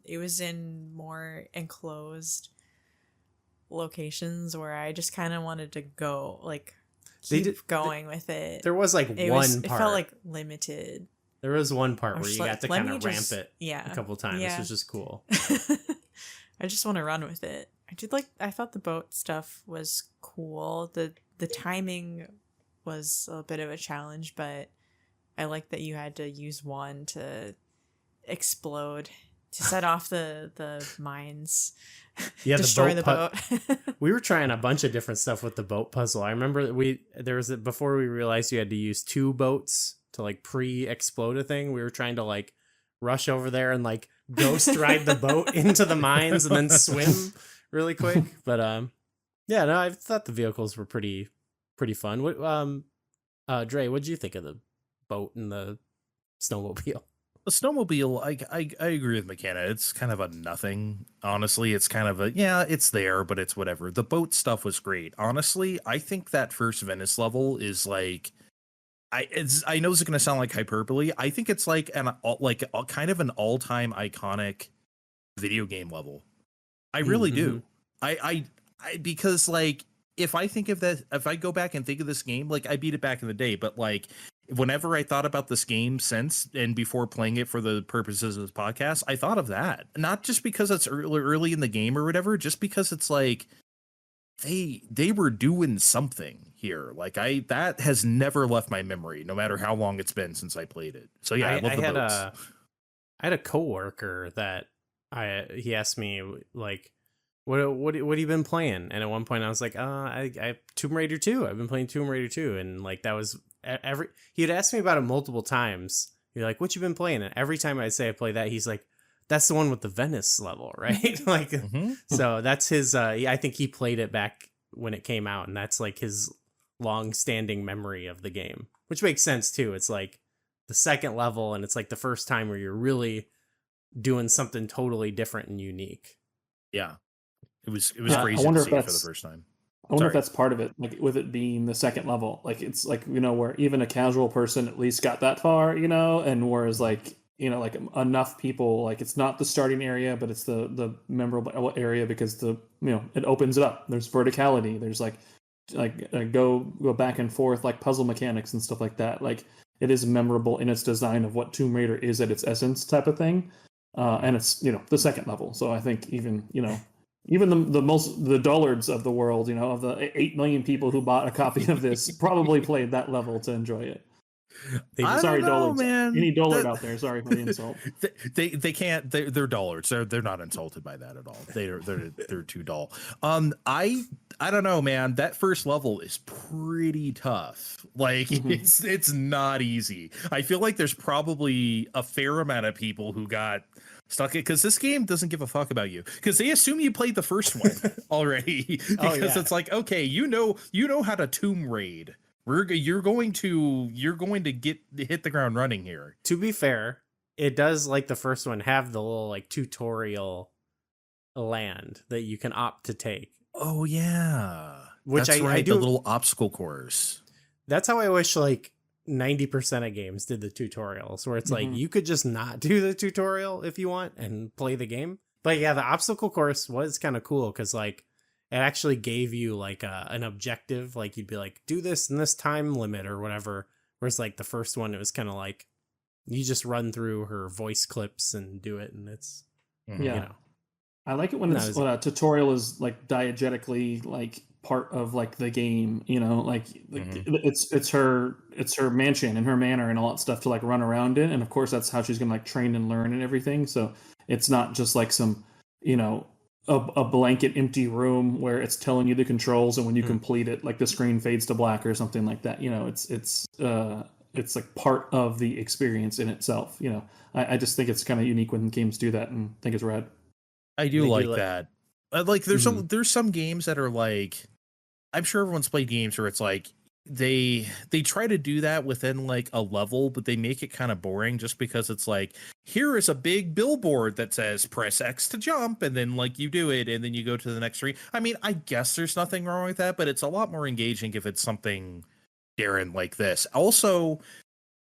it was in more enclosed locations where I just kind of wanted to go, like, keep going with it. There was like it part. It felt like limited. There was one part where you got to kind of ramp it a couple times, which was just cool. I just want to run with it. I thought the boat stuff was cool. The timing was a bit of a challenge, but I like that you had to use one to explode, to set off the mines. Yeah, destroy the boat. We were trying a bunch of different stuff with the boat puzzle. I remember before we realized you had to use 2 boats to like pre-explode a thing. We were trying to like rush over there and like ghost ride the boat into the mines and then swim really quick. But yeah, no, I thought the vehicles were pretty fun. What Dre, what'd you think of the boat and the snowmobile? The snowmobile, I agree with McKenna. It's kind of a nothing. Honestly, it's kind of it's there, but it's whatever. The boat stuff was great. Honestly, I think that first Venice level is like, I know it's going to sound like hyperbole. I think it's like kind of an all-time iconic video game level. I really do. I because like, if I think of that, if I go back and think of this game, like I beat it back in the day, but like whenever I thought about this game since and before playing it for the purposes of this podcast, I thought of that. Not just because it's early in the game or whatever, just because it's like they were doing something here. Like that has never left my memory, no matter how long it's been since I played it. So yeah, I love the boats. I had a coworker that he asked me like, what have you been playing? And at one point I was like, I Tomb Raider 2. I've been playing Tomb Raider 2. And like, that was he had asked me about it multiple times. You're like, what you been playing? And every time I say I play that, he's like, that's the one with the Venice level, right? Like, so that's his, I think he played it back when it came out, and that's like his long-standing memory of the game, which makes sense too. It's like the second level, and it's like the first time where you're really doing something totally different and unique. Yeah, it was crazy to see it for the first time. I wonder if that's part of it, like with it being the second level. Like it's like, you know, where even a casual person at least got that far, you know, and whereas like, you know, like enough people, like it's not the starting area, but it's the memorable area because the, you know, it opens it up. There's verticality. There's like go back and forth, like puzzle mechanics and stuff like that. Like it is memorable in its design of what Tomb Raider is at its essence type of thing. And it's, you know, the second level. So I think even, you know, even the dullards of the world, you know, of the 8 million people who bought a copy of this probably played that level to enjoy it. Sorry, dullards. Man. Any dullard out there? Sorry for the insult. They can't. They're dullards. They're not insulted by that at all. They're too dull. I don't know, man. That first level is pretty tough. Like it's not easy. I feel like there's probably a fair amount of people who got stuck it because this game doesn't give a fuck about you because they assume you played the first one already because it's like, okay, you know how to tomb raid. You're going to hit the ground running here. To be fair, it does, like the first one, have the little like tutorial land that you can opt to take. Oh yeah, which that's I do. The little obstacle course. That's how I wish like 90% of games did the tutorials, where it's like you could just not do the tutorial if you want and play the game. But yeah, the obstacle course was kind of cool because like it actually gave you like an objective, like you'd be like, do this in this time limit or whatever. Whereas like the first one, it was kind of like you just run through her voice clips and do it, and it's you know. I like it when when a tutorial is like diegetically like part of like the game, you know, like it's her mansion and her manor and all that stuff to like run around in, and of course that's how she's gonna like train and learn and everything. So it's not just like some, you know, a blanket empty room where it's telling you the controls, and when you complete it, like the screen fades to black or something like that. You know, it's like part of the experience in itself. You know, I just think it's kind of unique when games do that, and think it's rad. I do like that. Like there's some games that are like, I'm sure everyone's played games where it's like they try to do that within like a level, but they make it kind of boring just because it's like, here is a big billboard that says press X to jump, and then like you do it and then you go to the next screen. I mean, I guess there's nothing wrong with that, but it's a lot more engaging if it's something, Darren, like this. Also,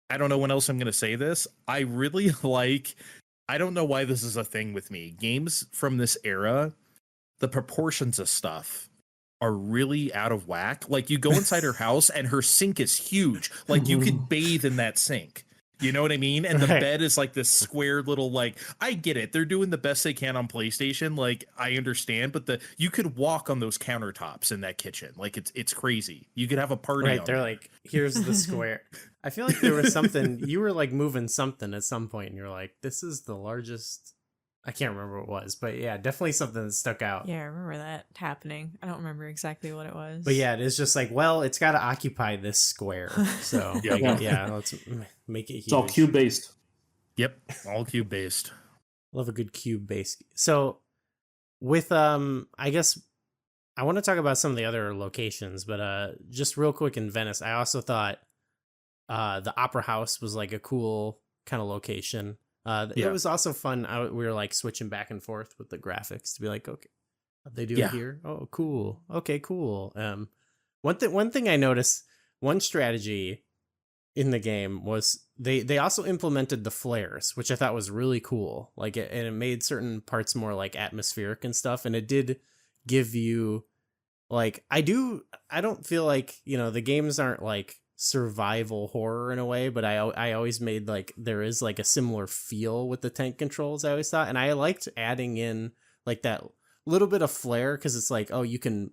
I don't know when else I'm going to say this. I really like, I don't know why this is a thing with me. Games from this era, the proportions of stuff are really out of whack. Like you go inside her house and her sink is huge. Like you could bathe in that sink. You know what I mean? And the bed is like this square little, like, I get it. They're doing the best they can on PlayStation. Like, I understand, but you could walk on those countertops in that kitchen. Like, it's crazy. You could have a party. Right. They're like, here's the square. I feel like there was something, you were like moving something at some point and you're like, this is the largest. I can't remember what it was, but yeah, definitely something that stuck out. Yeah, I remember that happening. I don't remember exactly what it was. But yeah, it is just like, well, it's got to occupy this square. So yeah, let's make it huge. It's all cube based. Yep, all cube based. Love a good cube base. So with I guess I want to talk about some of the other locations, but just real quick in Venice, I also thought the Opera House was like a cool kind of location. It was also fun. We were like switching back and forth with the graphics to be like, okay, what they do here? Oh, cool. Okay, cool. One thing I noticed, one strategy in the game was they also implemented the flares, which I thought was really cool. Like and it made certain parts more like atmospheric and stuff. And it did give you like, I don't feel like, you know, the games aren't like survival horror in a way, but I always made like there is like a similar feel with the tank controls, I always thought, and I liked adding in like that little bit of flare because it's like, oh, you can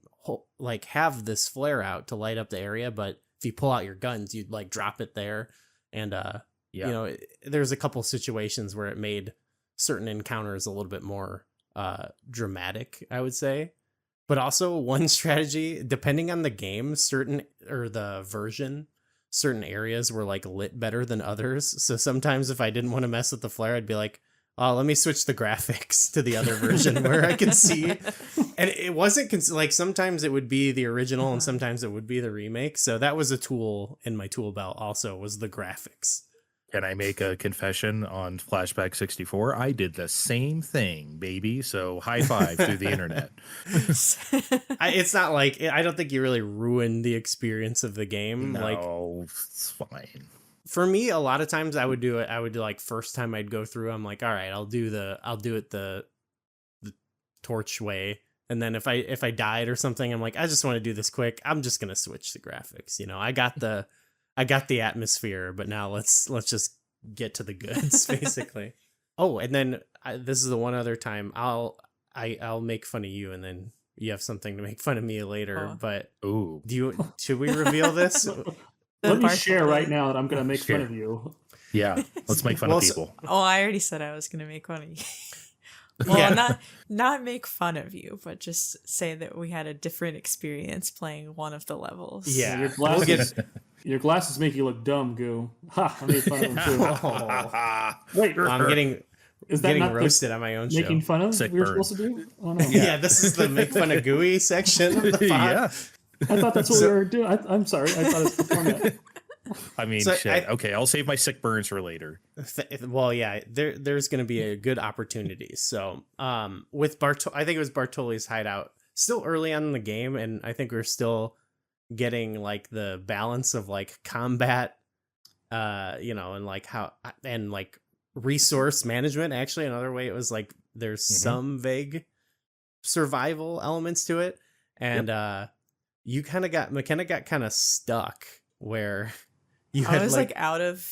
like have this flare out to light up the area, but if you pull out your guns, you'd like drop it there, and you know, there's a couple situations where it made certain encounters a little bit more dramatic, I would say. But also one strategy, depending on the game, the version, certain areas were like lit better than others. So sometimes if I didn't want to mess with the flare, I'd be like, oh, let me switch the graphics to the other version where I can see. And it wasn't like sometimes it would be the original and sometimes it would be the remake. So that was a tool in my tool belt also, was the graphics. Can I make a confession on Flashback 64? I did the same thing, baby. So high five through the internet. It's not like, I don't think you really ruined the experience of the game. No, like, it's fine. For me, a lot of times I would do it. I would do like first time I'd go through, I'm like, all right, I'll do it the torch way. And then if I died or something, I'm like, I just want to do this quick. I'm just gonna switch the graphics. You know, I got the atmosphere, but now let's just get to the goods, basically. Oh, and then this is the one other time I'll make fun of you, and then you have something to make fun of me later. Oh. But Ooh, should we reveal this? Let me share right now that I'm going to make fun of you. yeah. Let's make fun of people. Oh, I already said I was going to make fun of you. Well, Yeah. not make fun of you, but just say that we had a different experience playing one of the levels. Yeah. Your We'll glasses, get- your glasses make you look dumb, Goo. Ha! I made fun of them too. Oh, Wait, I'm getting is that getting not roasted on my own show. making fun of? Sick we were burn. supposed to do? Oh no! Yeah, this is the make fun of Gooey section of the pod. Yeah. I thought that's what we were doing. I'm sorry. I thought it was the format. I mean, So shit. Okay, I'll save my sick burns for later. Well, yeah, there's going to be a good opportunity. So, with I think it was Bartoli's hideout, still early on in the game, and I think we're still getting like the balance of like combat, and like how and like resource management. Actually, another way it was like there's some vague survival elements to it, and McKenna got kind of stuck where. I was like out of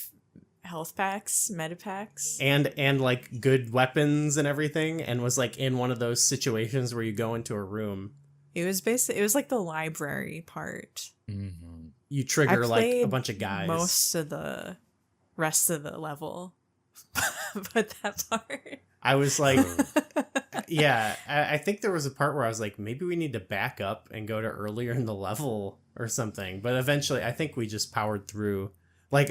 health packs, meta packs. And like good weapons and everything, and was like in one of those situations where you go into a room. It was like the library part. Mm-hmm. You trigger like a played bunch of guys. Most of the rest of the level. But that part. I was like, yeah, I think there was a part where I was like, maybe we need to back up and go to earlier in the level or something. But eventually, I think we just powered through. Like,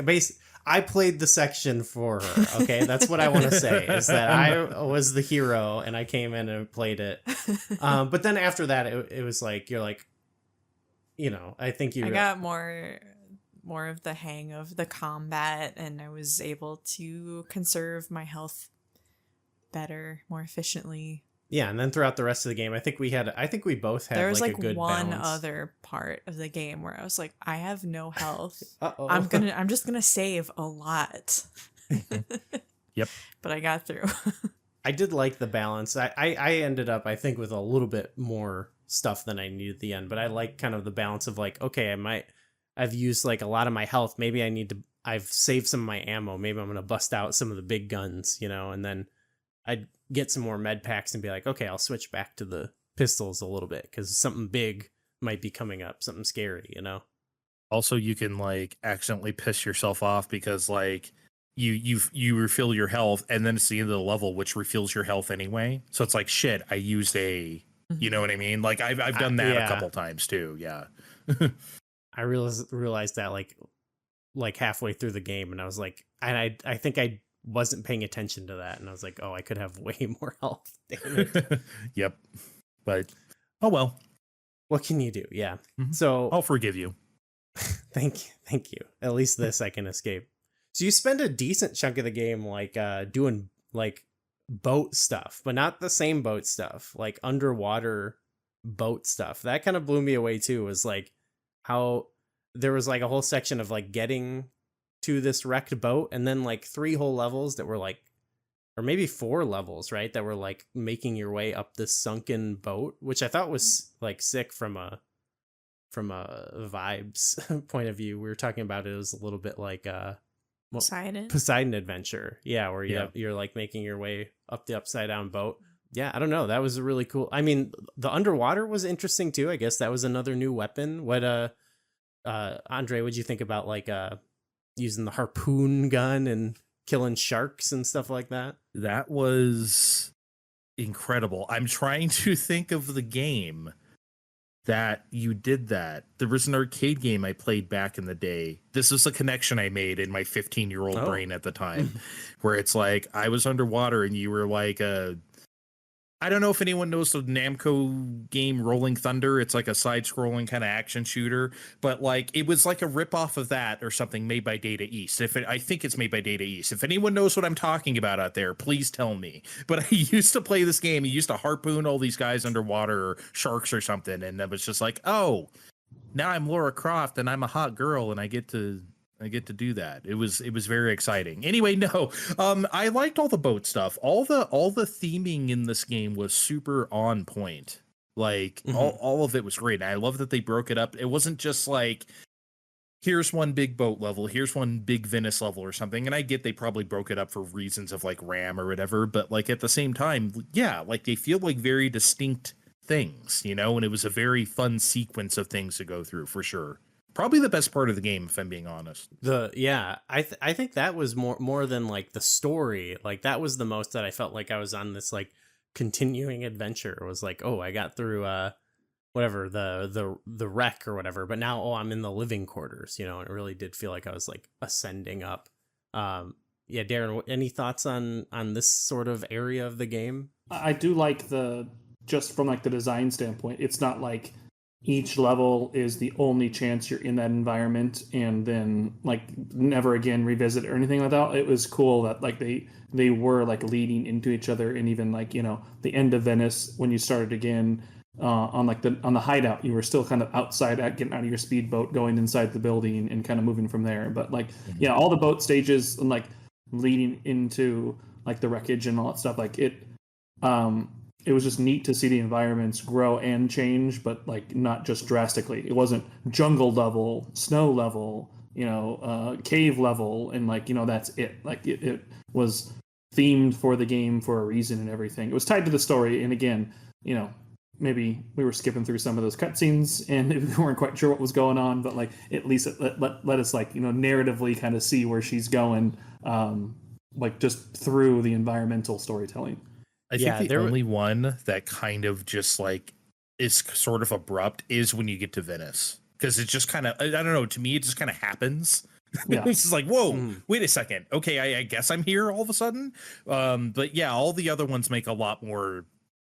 I played the section for her. Okay, that's what I want to say is that I was the hero and I came in and played it. But then after that, it was like you're like, I think I got more of the hang of the combat, and I was able to conserve my health better, more efficiently. Yeah, and then throughout the rest of the game, I think we both had There was like like a good one balance. other part of the game where I was like, I have no health. Uh-oh. I'm just gonna save a lot. Yep. But I got through. I did like the balance. I ended up, I think, with a little bit more stuff than I needed at the end, but I like kind of the balance of like, okay, I've used like a lot of my health. Maybe I've saved some of my ammo. Maybe I'm going to bust out some of the big guns, and then I'd get some more med packs and be like, okay, I'll switch back to the pistols a little bit because something big might be coming up, something scary, Also, you can like accidentally piss yourself off because like you refill your health and then it's the end of the level, which refills your health anyway. So it's like, shit, I used you know what I mean? Like I've done that a couple times too. Yeah. I realized that like halfway through the game, and I was like, and I think I wasn't paying attention to that, and I was like, oh, I could have way more health. Damn it. Yep. But oh well. What can you do? Yeah. Mhm. So I'll forgive you. thank you. At least this I can escape. So you spend a decent chunk of the game like doing like boat stuff, but not the same boat stuff, like underwater boat stuff. That kind of blew me away too, was like how there was like a whole section of like getting to this wrecked boat, and then like 3 whole levels that were like, or maybe 4 levels, right, that were like making your way up this sunken boat, which I thought was like sick from a vibes point of view. We were talking about it was a little bit like Poseidon Adventure, yeah, where you're like making your way up the upside down boat. Yeah, I don't know, that was a really cool. I mean, the underwater was interesting too. I guess that was another new weapon. What Andre, what'd you think about like using the harpoon gun and killing sharks and stuff like that? That was incredible. I'm trying to think of the game that you did that. There was an arcade game I played back in the day. This is a connection I made in my 15-year-old brain at the time, where it's like I was underwater and you were like I don't know if anyone knows the Namco game Rolling Thunder. It's like a side-scrolling kind of action shooter, but like it was like a rip-off of that or something made by Data East. I think it's made by Data East. If anyone knows what I'm talking about out there, please tell me. But I used to play this game. I used to harpoon all these guys underwater or sharks or something, and it was just like, oh, now I'm Lara Croft and I'm a hot girl and I get to do that. It was very exciting. Anyway, no. I liked all the boat stuff. All the theming in this game was super on point. Like all of it was great. And I love that they broke it up. It wasn't just like here's one big boat level, here's one big Venice level or something. And I get they probably broke it up for reasons of like RAM or whatever, but like at the same time, yeah, like they feel like very distinct things, you know, and it was a very fun sequence of things to go through for sure. Probably the best part of the game, if I'm being honest. I think that was more than like the story. Like that was the most that I felt like I was on this like continuing adventure. It was like, oh, I got through whatever the wreck or whatever, but now I'm in the living quarters. You know, it really did feel like I was like ascending up. Yeah, Darren, any thoughts on this sort of area of the game? I do like just from like the design standpoint. It's not like each level is the only chance you're in that environment and then like never again revisit it or anything like that. It was cool that like they were like leading into each other, and even like, you know, the end of Venice when you started again on the hideout, you were still kind of outside getting out of your speedboat, going inside the building and kind of moving from there. But like yeah, all the boat stages and like leading into like the wreckage and all that stuff, like it was just neat to see the environments grow and change, but like not just drastically. It wasn't jungle level, snow level, you know, cave level, and like, you know, that's it. Like it was themed for the game for a reason and everything. It was tied to the story, and again, you know, maybe we were skipping through some of those cutscenes and we weren't quite sure what was going on, but like at least it let us like, you know, narratively kind of see where she's going, like just through the environmental storytelling. I think the only one that kind of just like is sort of abrupt is when you get to Venice, because it just kind of, I don't know, to me it just kind of happens. Yeah. It's just like, whoa, wait a second, okay, I guess I'm here all of a sudden. But yeah, all the other ones make a lot more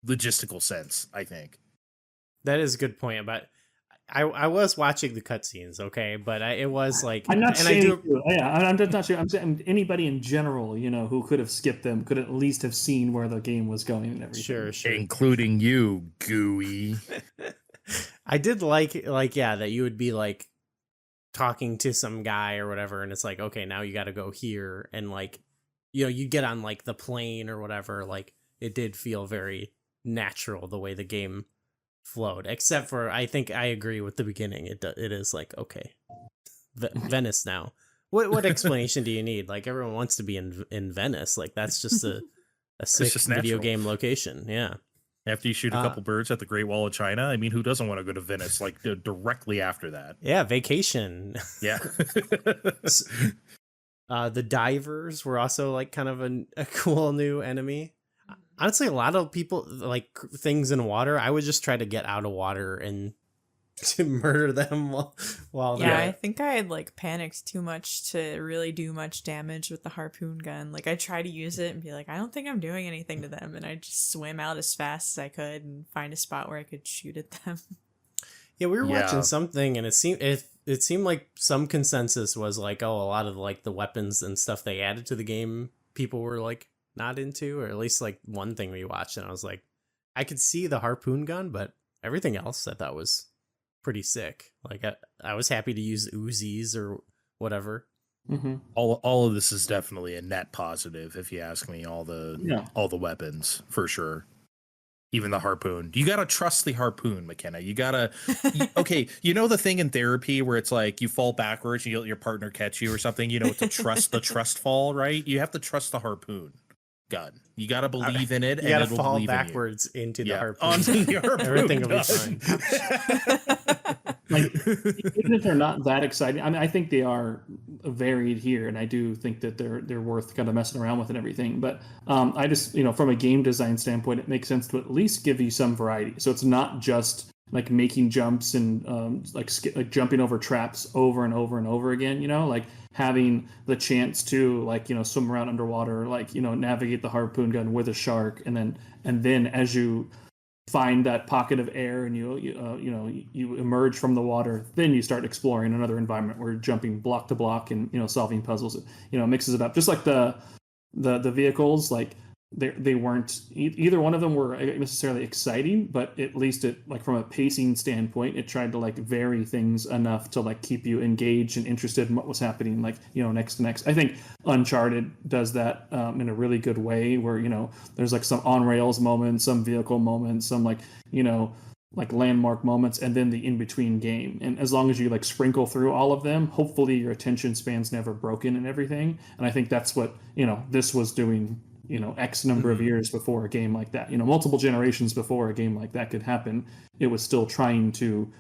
logistical sense, I think. That is a good point. But I was watching the cutscenes, okay, but it was like, I'm not saying I'm just not sure. I'm saying anybody in general, you know, who could have skipped them could at least have seen where the game was going and everything. Sure, including you, gooey. I did like yeah, that you would be like talking to some guy or whatever, and it's like, okay, now you got to go here, and like, you know, you get on like the plane or whatever. Like it did feel very natural the way the game flowed, except for I think I agree with the beginning. It is like, okay, Venice now. What explanation do you need? Like everyone wants to be in Venice. Like that's just a sick video game location. Yeah. After you shoot a couple birds at the Great Wall of China, I mean, who doesn't want to go to Venice? Like directly after that. Yeah, vacation. Yeah. The divers were also like kind of a cool new enemy. Honestly, a lot of people like things in water. I would just try to get out of water and to murder them while yeah, I think I had like panicked too much to really do much damage with the harpoon gun. Like I try to use it and be like, I don't think I'm doing anything to them, and I just swim out as fast as I could and find a spot where I could shoot at them. Yeah, we were watching something, and it seemed like some consensus was like, oh, a lot of like the weapons and stuff they added to the game, people were like not into, or at least like one thing we watched, and I was like, I could see the harpoon gun, but everything else I thought was pretty sick. Like I was happy to use Uzis or whatever. Mm-hmm. All of this is definitely a net positive, if you ask me. All the weapons for sure, even the harpoon. You gotta trust the harpoon, McKenna. You gotta. Okay, you know the thing in therapy where it's like you fall backwards and you let your partner catch you or something. You know, to trust the trust fall, right? You have to trust the harpoon gun. You gotta believe in it, you and gotta fall backwards into the harpoon. Onto the harpoon. Everything will be fine. Like, even if they're not that exciting, I mean, I think they are varied here, and I do think that they're worth kind of messing around with and everything. But I just, from a game design standpoint, it makes sense to at least give you some variety. So it's not just like making jumps and like jumping over traps over and over and over again. Like having the chance to like swim around underwater, like navigate the harpoon gun with a shark, and then as you find that pocket of air and you emerge from the water, then you start exploring another environment where you're jumping block to block and solving puzzles. It mixes it up, just like the vehicles. Like they weren't either one of them were necessarily exciting, but at least it, like from a pacing standpoint, it tried to like vary things enough to like keep you engaged and interested in what was happening, like next to next. I think Uncharted does that in a really good way, where there's like some on rails moments, some vehicle moments, some like like landmark moments, and then the in between game. And as long as you like sprinkle through all of them, hopefully your attention span's never broken and everything. And I think that's what this was doing X number of years before a game like that, multiple generations before a game like that could happen. It was still trying to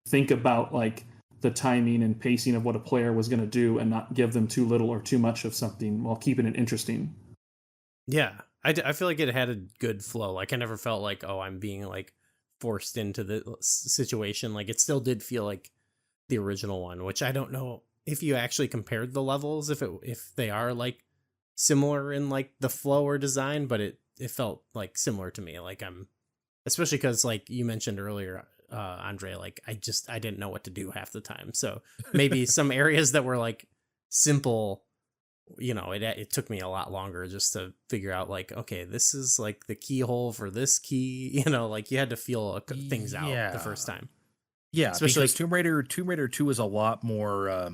think about like the timing and pacing of what a player was going to do and not give them too little or too much of something while keeping it interesting. Yeah, I feel like it had a good flow. Like I never felt like, oh, I'm being like forced into the situation. Like it still did feel like the original one, which I don't know if you actually compared the levels, if they are like similar in like the flow or design, but it felt like similar to me. Like especially because like you mentioned earlier, Andre, like I didn't know what to do half the time. So maybe some areas that were like simple, it took me a lot longer just to figure out like, okay, this is like the keyhole for this key, like you had to feel things out the first time. Yeah, especially because Tomb Raider 2 is a lot more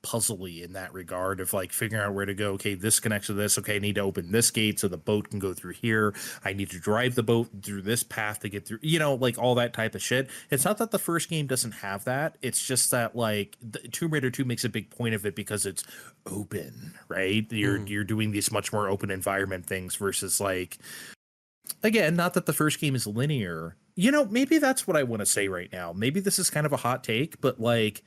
puzzly in that regard of like figuring out where to go. Okay, this connects to this. Okay, I need to open this gate so the boat can go through here. I need to drive the boat through this path to get through, like all that type of shit. It's not that the first game doesn't have that. It's just that like Tomb Raider 2 makes a big point of it because it's open, right? You're doing these much more open environment things versus like, again, not that the first game is linear. Maybe that's what I want to say right now. Maybe this is kind of a hot take, but like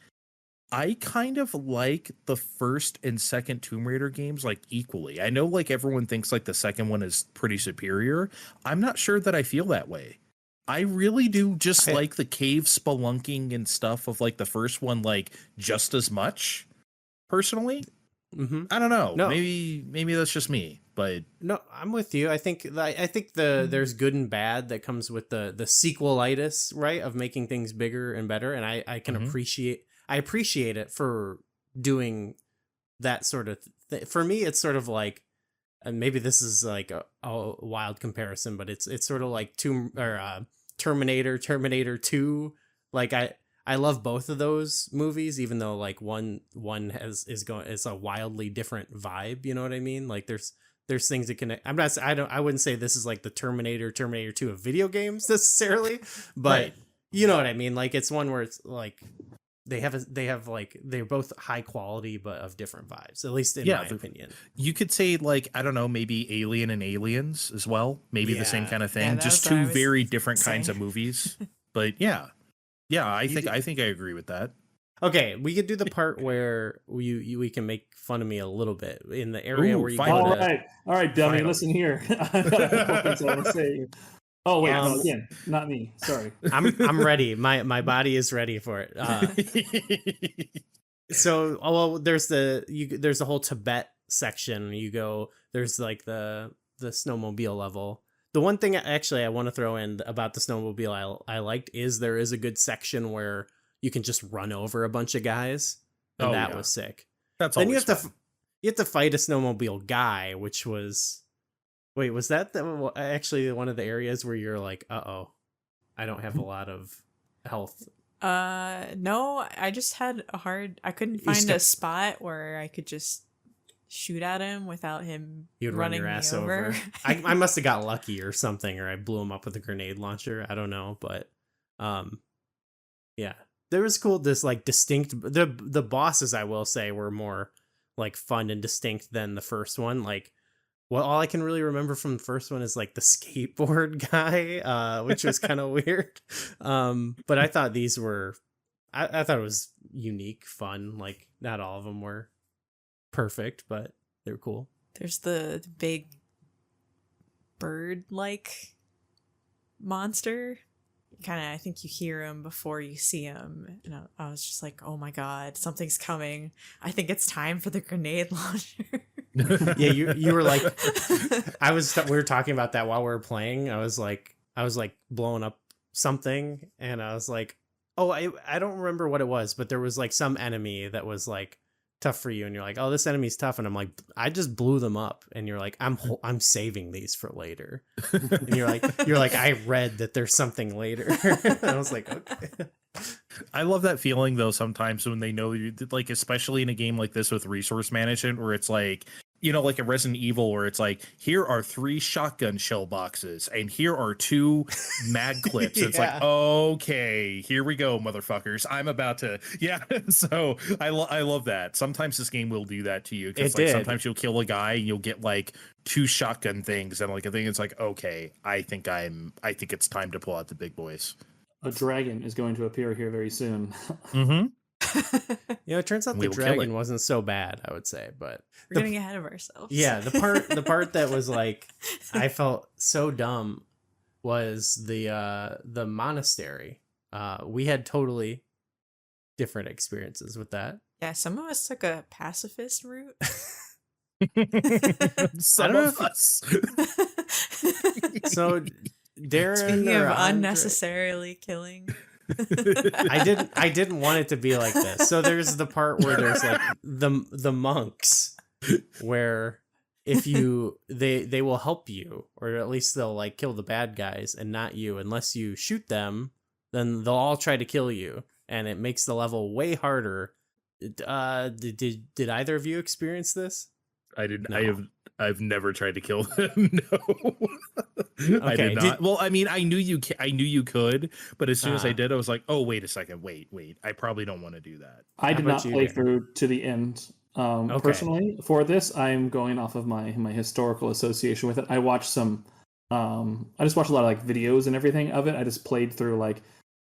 I kind of like the first and second Tomb Raider games like equally. I know like everyone thinks like the second one is pretty superior. I'm not sure that I feel that way. I really do just like the cave spelunking and stuff of like the first one like just as much personally. Mm-hmm. I don't know. No. Maybe that's just me, but no, I'm with you. I think there's good and bad that comes with the sequelitis, right? Of making things bigger and better. And I can appreciate it for doing that sort of for me. It's sort of like, and maybe this is like a wild comparison, but it's sort of like Terminator 2. Like I love both of those movies, even though like one is a wildly different vibe. You know what I mean? Like there's things that can, I wouldn't say this is like the Terminator 2 of video games necessarily, but right. You know what I mean? Like it's one where it's like, they have like, they're both high quality, but of different vibes, at least in my opinion. You could say like, I don't know, maybe Alien and Aliens as well. Maybe the same kind of thing. Just two very different kinds of movies. But yeah, I think I agree with that. Okay, we could do the part where we can make fun of me a little bit in the area where you go all right, dummy, listen here. I got a couple things I want to say. Oh wait, no, again, not me. Sorry. I'm ready. My body is ready for it. So, there's the whole Tibet section. There's like the snowmobile level. The one thing actually I want to throw in about the snowmobile I liked is there is a good section where you can just run over a bunch of guys, and that was sick. That's then you have to fight a snowmobile guy, which was. Wait, was that actually one of the areas where you're like, uh-oh, I don't have a lot of health? No, I just had I couldn't find a spot where I could just shoot at him without him running your ass over. I must have got lucky or something, or I blew him up with a grenade launcher. I don't know, but yeah. There was this like distinct, the bosses, I will say, were more like fun and distinct than the first one. Like, well, all I can really remember from the first one is like the skateboard guy, which was kind of weird. But I thought these were, I thought it was unique, fun. Like not all of them were perfect, but they're cool. There's the big bird-like monster. I think you hear him before you see him. And I was just like, oh my god, something's coming. I think it's time for the grenade launcher. Yeah, you were like, we were talking about that while we were playing. I was like blowing up something, and I was like, oh, I don't remember what it was, but there was like some enemy that was like tough for you, and you're like, oh, this enemy's tough, and I'm like, I just blew them up, and you're like, I'm saving these for later, and you're like I read that there's something later. I was like, okay. I love that feeling though sometimes when they know you, like especially in a game like this with resource management where it's like, you know, like a Resident Evil where it's like, here are 3 shotgun shell boxes and here are 2 mag clips. It's like, okay, here we go, motherfuckers. I'm about to, So I love that. Sometimes this game will do that to you. Because like sometimes you'll kill a guy and you'll get like 2 shotgun things and like I think it's like, okay, I think it's time to pull out the big boys. A dragon is going to appear here very soon. Mm-hmm. It turns out the dragon wasn't so bad, I would say, but we're getting ahead of ourselves. Yeah, the part that was like I felt so dumb was the monastery. We had totally different experiences with that. Yeah, some of us took a pacifist route. Some of us. So Darren, speaking of unnecessarily killing. I didn't want it to be like this. So there's the part where there's like the monks where if you they will help you, or at least they'll like kill the bad guys and not you unless you shoot them, then they'll all try to kill you, and it makes the level way harder. Did either of you experience this? I didn't. No. I've never tried to kill them. No, okay. I did not. Well, I mean, I knew you could, but as soon as I did, I was like, oh, wait a second, wait. I probably don't want to do that. I did not play through to the end. Personally, for this, I'm going off of my historical association with it. I watched some. I just watched a lot of like videos and everything of it. I just played through like.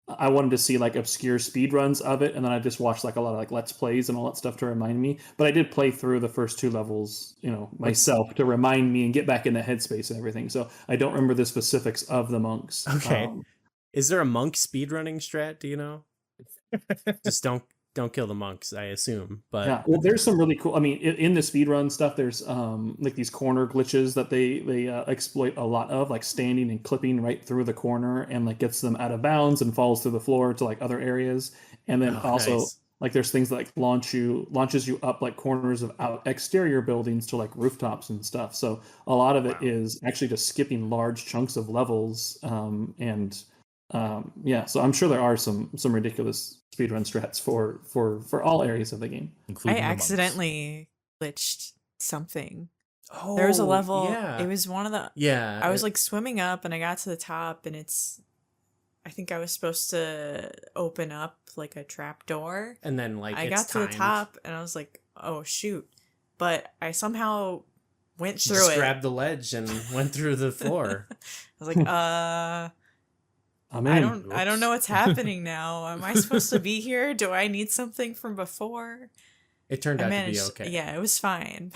I wanted to see like obscure speed runs of it, and then I just watched like a lot of like let's plays and all that stuff to remind me. But I did play through the first 2 levels, myself to remind me and get back in the headspace and everything. So I don't remember the specifics of the monks. Okay, is there a monk speedrunning strat? Do you know? Just don't kill the monks, I assume. But yeah, well, there's some really cool. I mean, in the speedrun stuff, there's like these corner glitches that they exploit a lot of, like standing and clipping right through the corner and like gets them out of bounds and falls through the floor to like other areas. And then also nice. Like there's things that like launches you up like corners of exterior buildings to like rooftops and stuff. So a lot of it is actually just skipping large chunks of levels so I'm sure there are some ridiculous speedrun strats for all areas of the game. I accidentally glitched something. Oh, there was a level. Yeah. It was one of the. Yeah. I was like swimming up, and I got to the top, and I think I was supposed to open up like a trap door, and then like I got to the top, and I was like, "Oh shoot!" But I somehow went through just it. Grabbed the ledge and went through the floor. I was like, I don't know what's happening now. Am I supposed to be here? Do I need something from before? It turned out to be okay. Yeah, it was fine.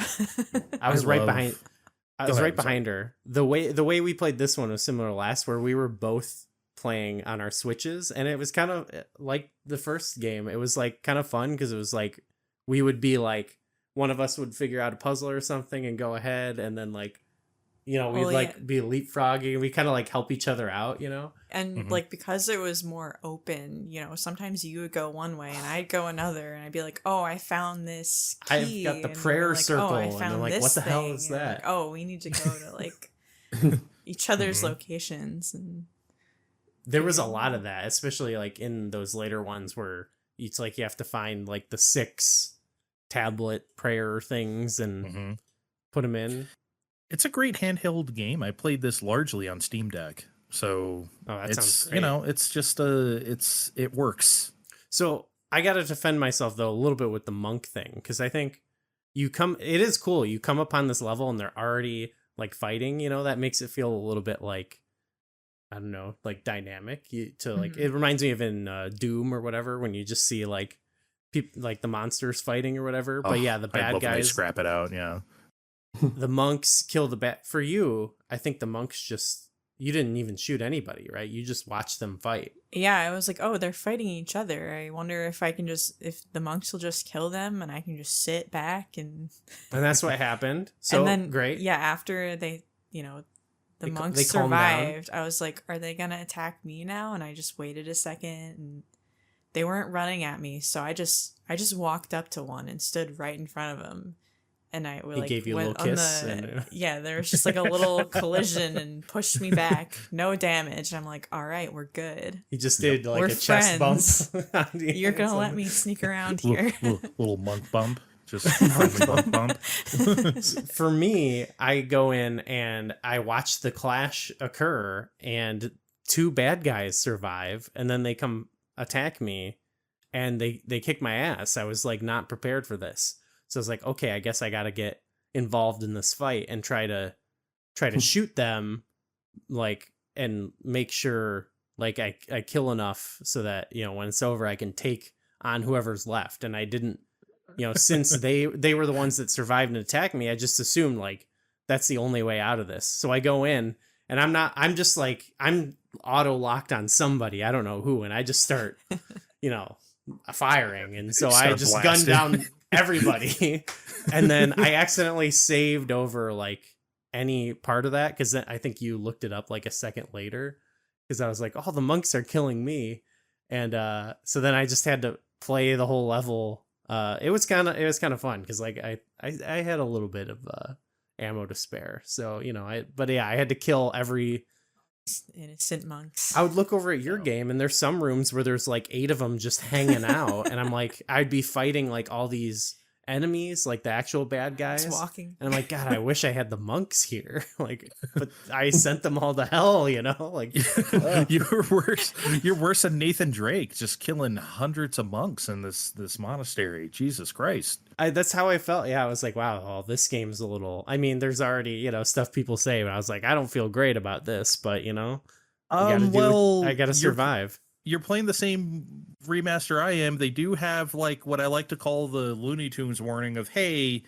I was right behind her. The way we played this one was similar to last, where we were both playing on our Switches, and it was kind of like the first game. It was like kind of fun because it was like we would be like one of us would figure out a puzzle or something and go ahead, and then like we'd be leapfrogging. We kind of like help each other out, And like because it was more open, sometimes you would go one way and I'd go another, and I'd be like, "Oh, I found this key." I've got the prayer circle, "Oh, I found and like, this "What the thing." hell is that? Like, "Oh, we need to go to like each other's locations." And there was a lot of that, especially like in those later ones where it's like you have to find like the 6 tablet prayer things and put them in. It's a great handheld game. I played this largely on Steam Deck. So it's, it's just it works. So I got to defend myself though a little bit with the monk thing. Cause I think it is cool. You come upon this level and they're already like fighting, that makes it feel a little bit like, I don't know, like dynamic it reminds me of in Doom or whatever, when you just see like like the monsters fighting or whatever. But yeah, the I bad love when they guys, scrap it out. Yeah. the monks kill the bad. For you, I think the monks you didn't even shoot anybody, right? You just watched them fight. Yeah, I was like, oh, they're fighting each other. I wonder if if the monks will just kill them and I can just sit back and that's what happened. So and then, great. Yeah, after they, the monks they calmed down. survived, I was like, are they going to attack me now? And I just waited a second and they weren't running at me. So I just walked up to one and stood right in front of him. And He gave you a little kiss. Yeah, there was just like a little collision and pushed me back. No damage. I'm like, all right, we're good. He just did like We're a chest bump. You're going to let me sneak around here. Little monk bump. Just friendly monk bump. For me, I go in and I watch the clash occur and 2 bad guys survive and then they come attack me and they kick my ass. I was like not prepared for this. So I was like, okay, I guess I got to get involved in this fight and try to shoot them, like, and make sure like I kill enough so that, when it's over, I can take on whoever's left. And I didn't, since they were the ones that survived and attacked me, I just assumed like that's the only way out of this. So I go in and I'm just like, I'm auto locked on somebody. I don't know who. And I just start, firing. And so I just gunned down everybody. And then I accidentally saved over like any part of that. Cause I think you looked it up like a second later. Cause I was like, oh, the monks are killing me. And, so then I just had to play the whole level. It was kind of fun. Cause like I had a little bit of, ammo to spare. So, I had to kill every innocent monks. I would look over at your game and there's some rooms where there's like 8 of them just hanging out. And I'm like, I'd be fighting like all these enemies, like the actual bad guys. Just walking. And I'm like, God, I wish I had the monks here. Like, but I sent them all to hell, like you're worse than Nathan Drake, just killing hundreds of monks in this monastery. Jesus Christ. That's how I felt. Yeah, I was like, wow, well, this game's a little, there's already, stuff people say, but I was like, I don't feel great about this, but I gotta survive. You're playing the same remaster I am. They do have like what I like to call the Looney Tunes warning of, hey,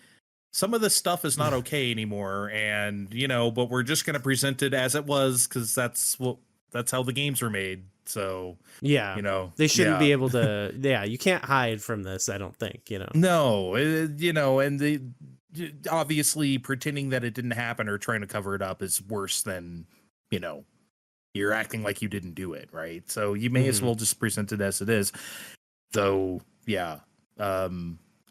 some of this stuff is not okay anymore. And, but we're just going to present it as it was because that's how the games were made. So, yeah, they shouldn't be able to. Yeah, you can't hide from this, I don't think, No, and the obviously pretending that it didn't happen or trying to cover it up is worse than, you're acting like you didn't do it, right? So you may as well just present it as it is. So, yeah. I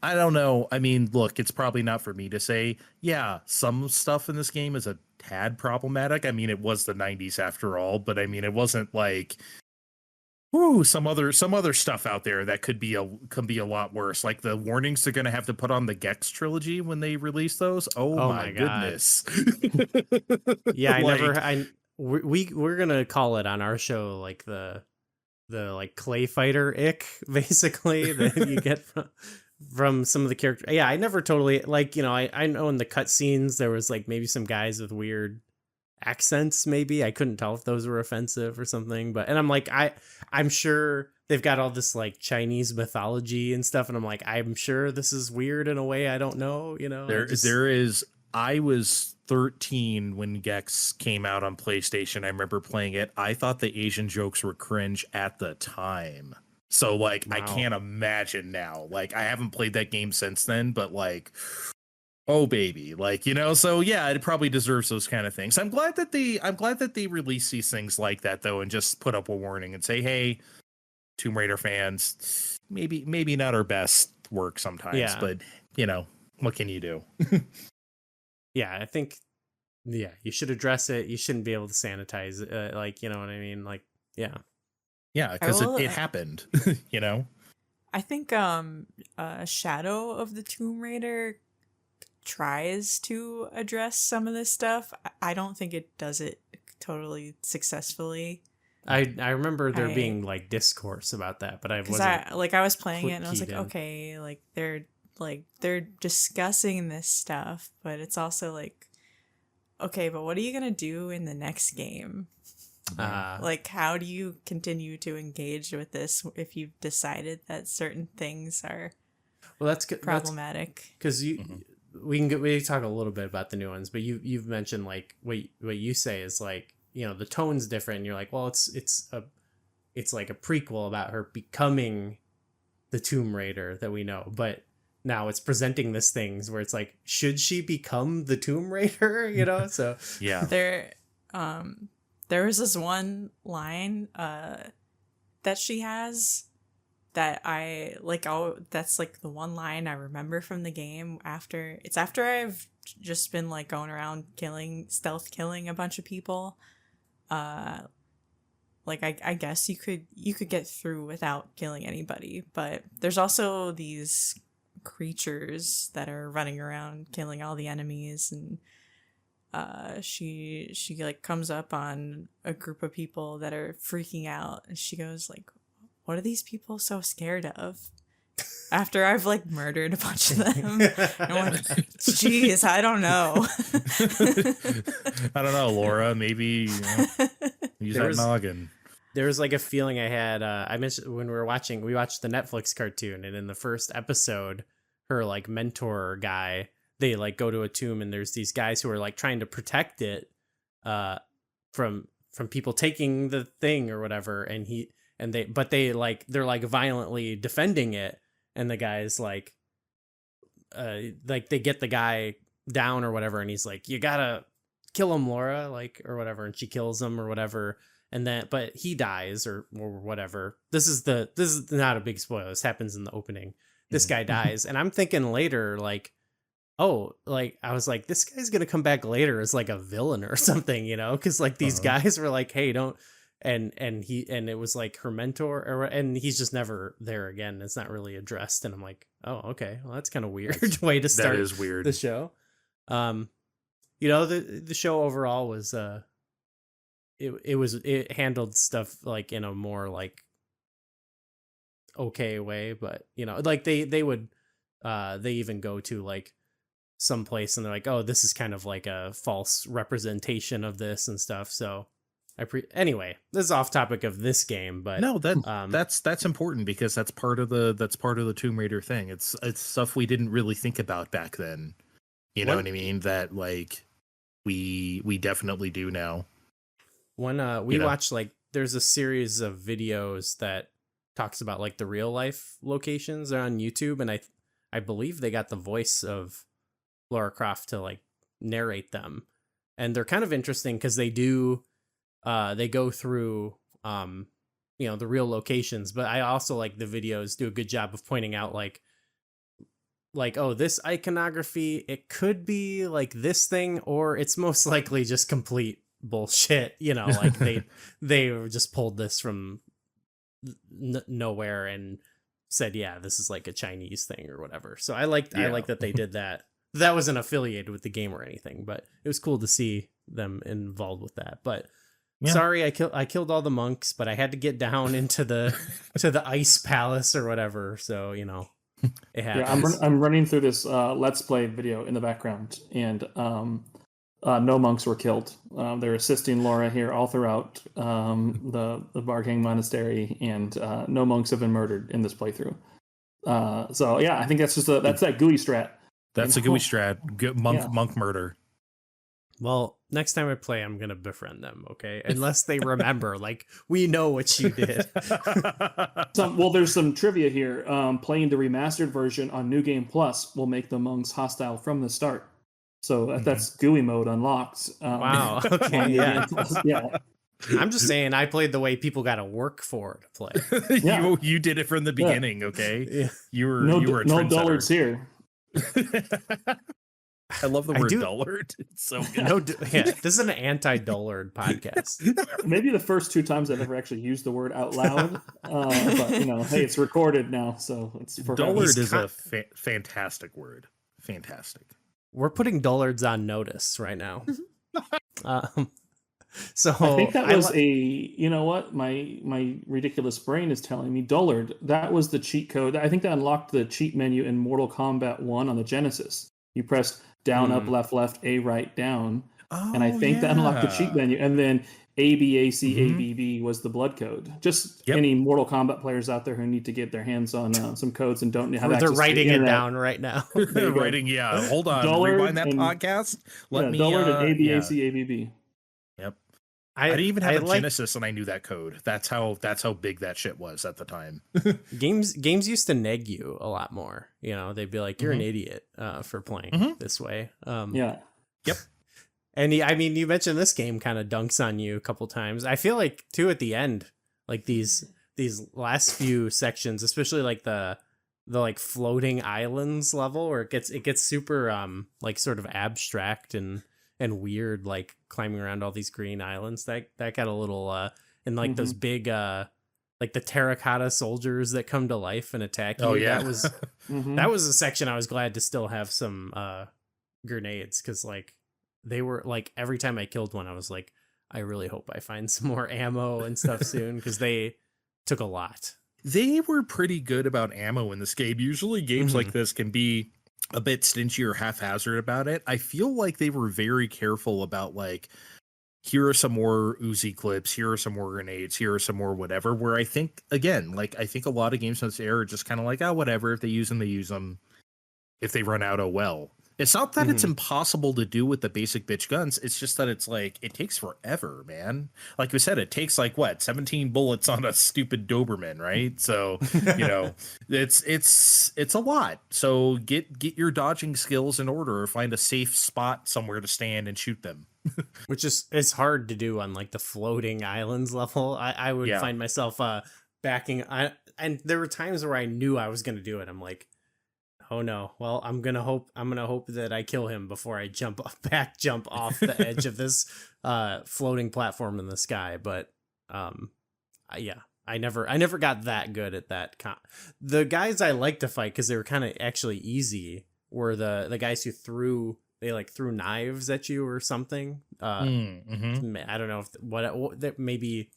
don't know. Look, it's probably not for me to say, yeah, some stuff in this game is a tad problematic. It was the 90s after all, but it wasn't like, some other stuff out there that could be a lot worse. Like the warnings they're going to have to put on the Gex trilogy when they release those. Oh my goodness. Yeah, we're gonna call it on our show like the like clay fighter ick, basically, that you get from some of the characters. Yeah, I never totally like, I know in the cutscenes there was like maybe some guys with weird accents. Maybe I couldn't tell if those were offensive or something, and I'm like, I'm sure they've got all this like Chinese mythology and stuff, and I'm like, I'm sure this is weird in a way I don't know. There is. I was 13 when Gex came out on PlayStation. I remember playing it. I thought the Asian jokes were cringe at the time. So, like, wow. I can't imagine now. Like, I haven't played that game since then, but, like, oh, baby. Like, so, yeah, it probably deserves those kind of things. I'm glad that they release these things like that, though, and just put up a warning and say, hey, Tomb Raider fans, maybe not our best work sometimes, but, what can you do? Yeah, I think, you should address it. You shouldn't be able to sanitize it. Like, you know what I mean? Like, yeah. Yeah, because it happened, I think Shadow of the Tomb Raider tries to address some of this stuff. I don't think it does it totally successfully. I remember there being like discourse about that, but I was playing it and I was like, okay, like they're discussing this stuff, but it's also like, okay, but what are you gonna do in the next game? Like, how do you continue to engage with this if you've decided that certain things are that's problematic? Because we can talk a little bit about the new ones, but you've mentioned like what you say is like, you know, the tone's different. And you're like, well, it's like a prequel about her becoming the Tomb Raider that we know, but now it's presenting this things where it's like, should she become the Tomb Raider? You know, so Yeah. There was this one line that she has that I like. Oh, that's like the one line I remember from the game. After I've just been like going around stealth killing a bunch of people. Like I guess you could get through without killing anybody, but there's also these creatures that are running around killing all the enemies, and she like comes up on a group of people that are freaking out, and she goes like, what are these people so scared of? After I've like murdered a bunch of them. I'm like, geez, I don't know. I don't know, Laura. Maybe use that noggin. There was like a feeling I had. I mentioned when we watched the Netflix cartoon, and in the first episode, her like mentor guy, they like go to a tomb, and there's these guys who are like trying to protect it from people taking the thing or whatever, they're like violently defending it, and the guy's like they get the guy down or whatever, and he's like, you gotta kill him, Laura, like, or whatever, and she kills him or whatever, and then but he dies or whatever. This is not a big spoiler. This happens in the opening. This guy dies, and I'm thinking later, like, oh, like I was like, this guy's gonna come back later as like a villain or something, you know, because like these guys were like, hey, don't, and it was like her mentor, and he's just never there again. It's not really addressed, and I'm like, oh, okay, well, that's kind of weird way to start. That is weird. The show, you know, the show overall was it handled stuff like in a more like okay way, but you know, like they would they even go to like some place and they're like, oh, this is kind of like a false representation of this and stuff. So anyway, this is off topic of this game, but no, that's important because that's part of the Tomb Raider thing. It's stuff we didn't really think about back then. You know what I mean? That like we definitely do now. When we watched, like, there's a series of videos that talks about like the real life locations. They're on YouTube, and I believe they got the voice of Lara Croft to like narrate them, and they're kind of interesting because they go through you know, the real locations, but I also like the videos do a good job of pointing out like oh, this iconography, it could be like this thing, or it's most likely just complete bullshit, you know, like they just pulled this from nowhere and said, yeah, this is like a Chinese thing or whatever. So I like that they did that. That wasn't affiliated with the game or anything, but it was cool to see them involved with that. But sorry, I killed all the monks, but I had to get down into the to the ice palace or whatever. So, you know, it happens. Yeah, I'm running through this Let's Play video in the background, and no monks were killed. They're assisting Laura here all throughout the Bargang Monastery, and no monks have been murdered in this playthrough. So yeah, I think that's that GUI strat. That's a GUI strat. Monk murder. Well, next time I play, I'm gonna befriend them, okay? Unless they remember, like, we know what you did. There's some trivia here. Playing the remastered version on New Game Plus will make the monks hostile from the start. So that's GUI mode unlocked. Wow. Okay. Yeah. Yeah. I'm just saying, I played the way people got to work for to play. Yeah. you did it from the beginning, okay? Yeah. You were a no trendsetter. dullards here. I love the word dullard. It's so good. This is an anti-dullard podcast. Maybe the first 2 times I've ever actually used the word out loud. But you know, hey, it's recorded now, so it's dullard is a fantastic word. Fantastic. We're putting dullards on notice right now. So I think that was you know what? My ridiculous brain is telling me dullard. That was the cheat code. I think that unlocked the cheat menu in Mortal Kombat 1 on the Genesis. You pressed down, up, left, A, right, down. And I think that unlocked the cheat menu. And then ABACABB was the blood code. Just any Mortal Kombat players out there who need to get their hands on some codes and don't have access they're writing to it down right now. They're writing, hold on, Dullard rewind that and, podcast. Let me Dullard and ABACABB. Yep. I didn't even have a Genesis and I knew that code. That's how big that shit was at the time. Games used to neg you a lot more. You know, they'd be like, "You're an idiot for playing this way." Yep. And I mean, you mentioned this game kind of dunks on you a couple times. I feel like too at the end, like these last few sections, especially like the like floating islands level, where it gets super like sort of abstract and weird, like climbing around all these green islands. That got a little and like those big like the terracotta soldiers that come to life and attack you. That was that was a section I was glad to still have some grenades, because like they were like every time I killed one I was like, I really hope I find some more ammo and stuff soon, because they took a lot. They were pretty good about ammo in this game. Usually games like this can be a bit stingy or haphazard about it. I feel like they were very careful about like, here are some more Uzi clips, here are some more grenades, here are some more whatever, where I think, again, like I think a lot of games in this era are just kind of like, oh, whatever, if they use them, they use them. If they run out, oh well. It's not that it's impossible to do with the basic bitch guns. It's just that it's like, it takes forever, man. Like we said, it takes like what, 17 bullets on a stupid Doberman, right? So, you know, it's a lot. So get your dodging skills in order, or find a safe spot somewhere to stand and shoot them. Which is, it's hard to do on like the floating islands level. I would find myself backing. And there were times where I knew I was going to do it. I'm like, oh no, well, I'm gonna hope that I kill him before I jump off the edge of this floating platform in the sky. But I never got that good at that. The guys I like to fight, because they were kind of actually easy, were the guys who threw knives at you or something. I don't know if maybe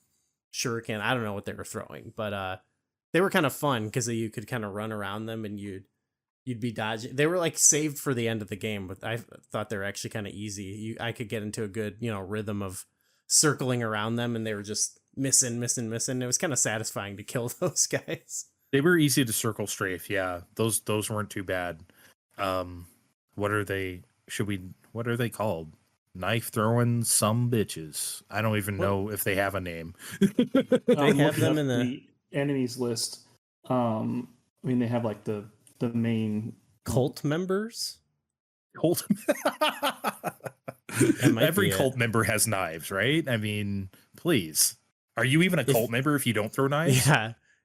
shuriken. I don't know what they were throwing, but they were kind of fun because you could kind of run around them and you'd be dodging. They were like saved for the end of the game, but I thought they were actually kind of easy. I could get into a good, rhythm of circling around them, and they were just missing. It was kind of satisfying to kill those guys. They were easy to circle strafe. Yeah, those weren't too bad. What are they? What are they called? Knife throwing some bitches. I don't even know if they have a name. They have them in the enemies list. I mean, they have like the main cult members. Every cult member has knives, right? I mean, please. Are you even a cult member if you don't throw knives?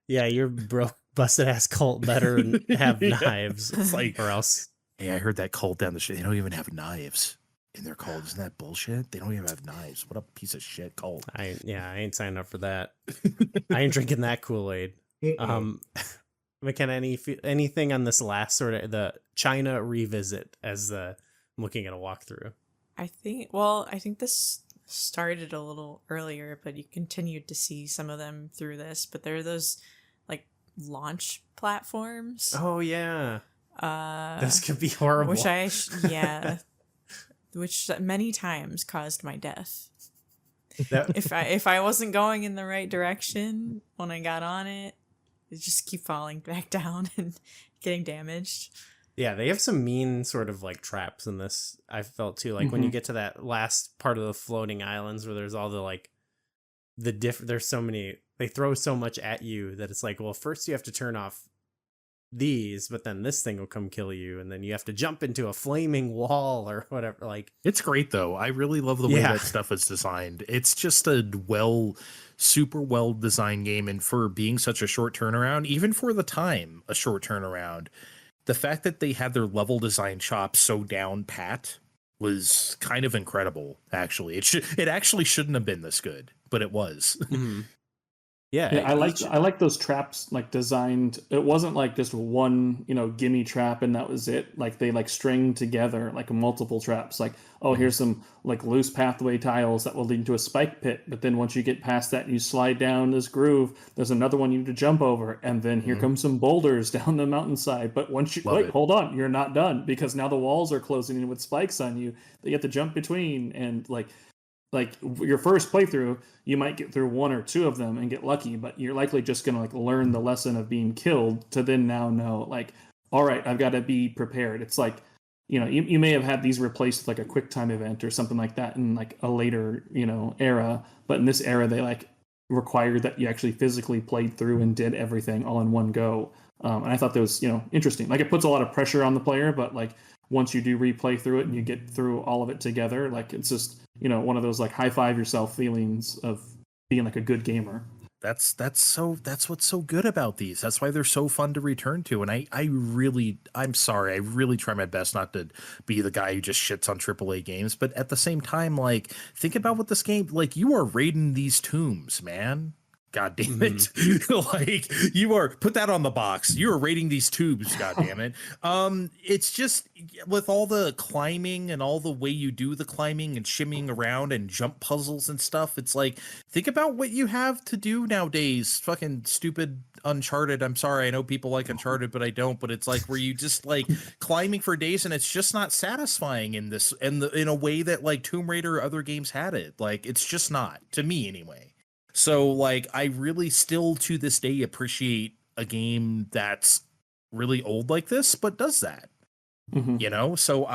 Yeah, you're broke, busted ass cult better have knives. It's like, or else. Hey, I heard that cult down the street. They don't even have knives in their cult. Isn't that bullshit? They don't even have knives. What a piece of shit cult. I ain't signing up for that. I ain't drinking that Kool-Aid. McKenna, anything on this last sort of the China revisit as I'm looking at a walkthrough? I think this started a little earlier, but you continued to see some of them through this. But there are those like launch platforms. Oh yeah, this could be horrible. Which many times caused my death. If I wasn't going in the right direction when I got on it. Just keep falling back down and getting damaged. Yeah, they have some mean sort of like traps in this. I felt too, like when you get to that last part of the floating islands where there's all the like there's so many, they throw so much at you that it's like, well, first you have to turn off these, but then this thing will come kill you, and then you have to jump into a flaming wall or whatever. Like, it's great though. I really love the way that stuff is designed. It's just a super well designed game, and for being such a short turnaround, even for the time, a short turnaround, the fact that they had their level design chops so down pat was kind of incredible. Actually, it actually shouldn't have been this good, but it was. Yeah, I like those traps like designed. It wasn't like just one, gimme trap and that was it. Like they like string together like multiple traps. Like, oh, here's some like loose pathway tiles that will lead to a spike pit. But then once you get past that and you slide down this groove, there's another one you need to jump over. And then here comes some boulders down the mountainside. But once you hold on, you're not done, because now the walls are closing in with spikes on you that you have to jump between. And like, like your first playthrough, you might get through one or two of them and get lucky, but you're likely just going to like learn the lesson of being killed to then now know like, all right, I've got to be prepared. It's like, you may have had these replaced with like a quick time event or something like that in like a later, era. But in this era, they like required that you actually physically played through and did everything all in one go. And I thought that was, interesting. Like it puts a lot of pressure on the player, but like once you do replay through it and you get through all of it together, like it's just, one of those like high five yourself feelings of being like a good gamer. That's what's so good about these. That's why they're so fun to return to. And I'm sorry, I really try my best not to be the guy who just shits on AAA games, but at the same time, like, think about what this game, like, you are raiding these tombs, man. God damn it. Like, you are, put that on the box. You are raiding these tubes, god damn it. It's just with all the climbing and all the way you do the climbing and shimmying around and jump puzzles and stuff, it's like, think about what you have to do nowadays. Fucking stupid Uncharted. I'm sorry, I know people like Uncharted, but I don't. But it's like where you just like climbing for days and it's just not satisfying in this in a way that like Tomb Raider or other games had it. Like, it's just not, to me anyway. So, like, I really still to this day appreciate a game that's really old like this, but does that. So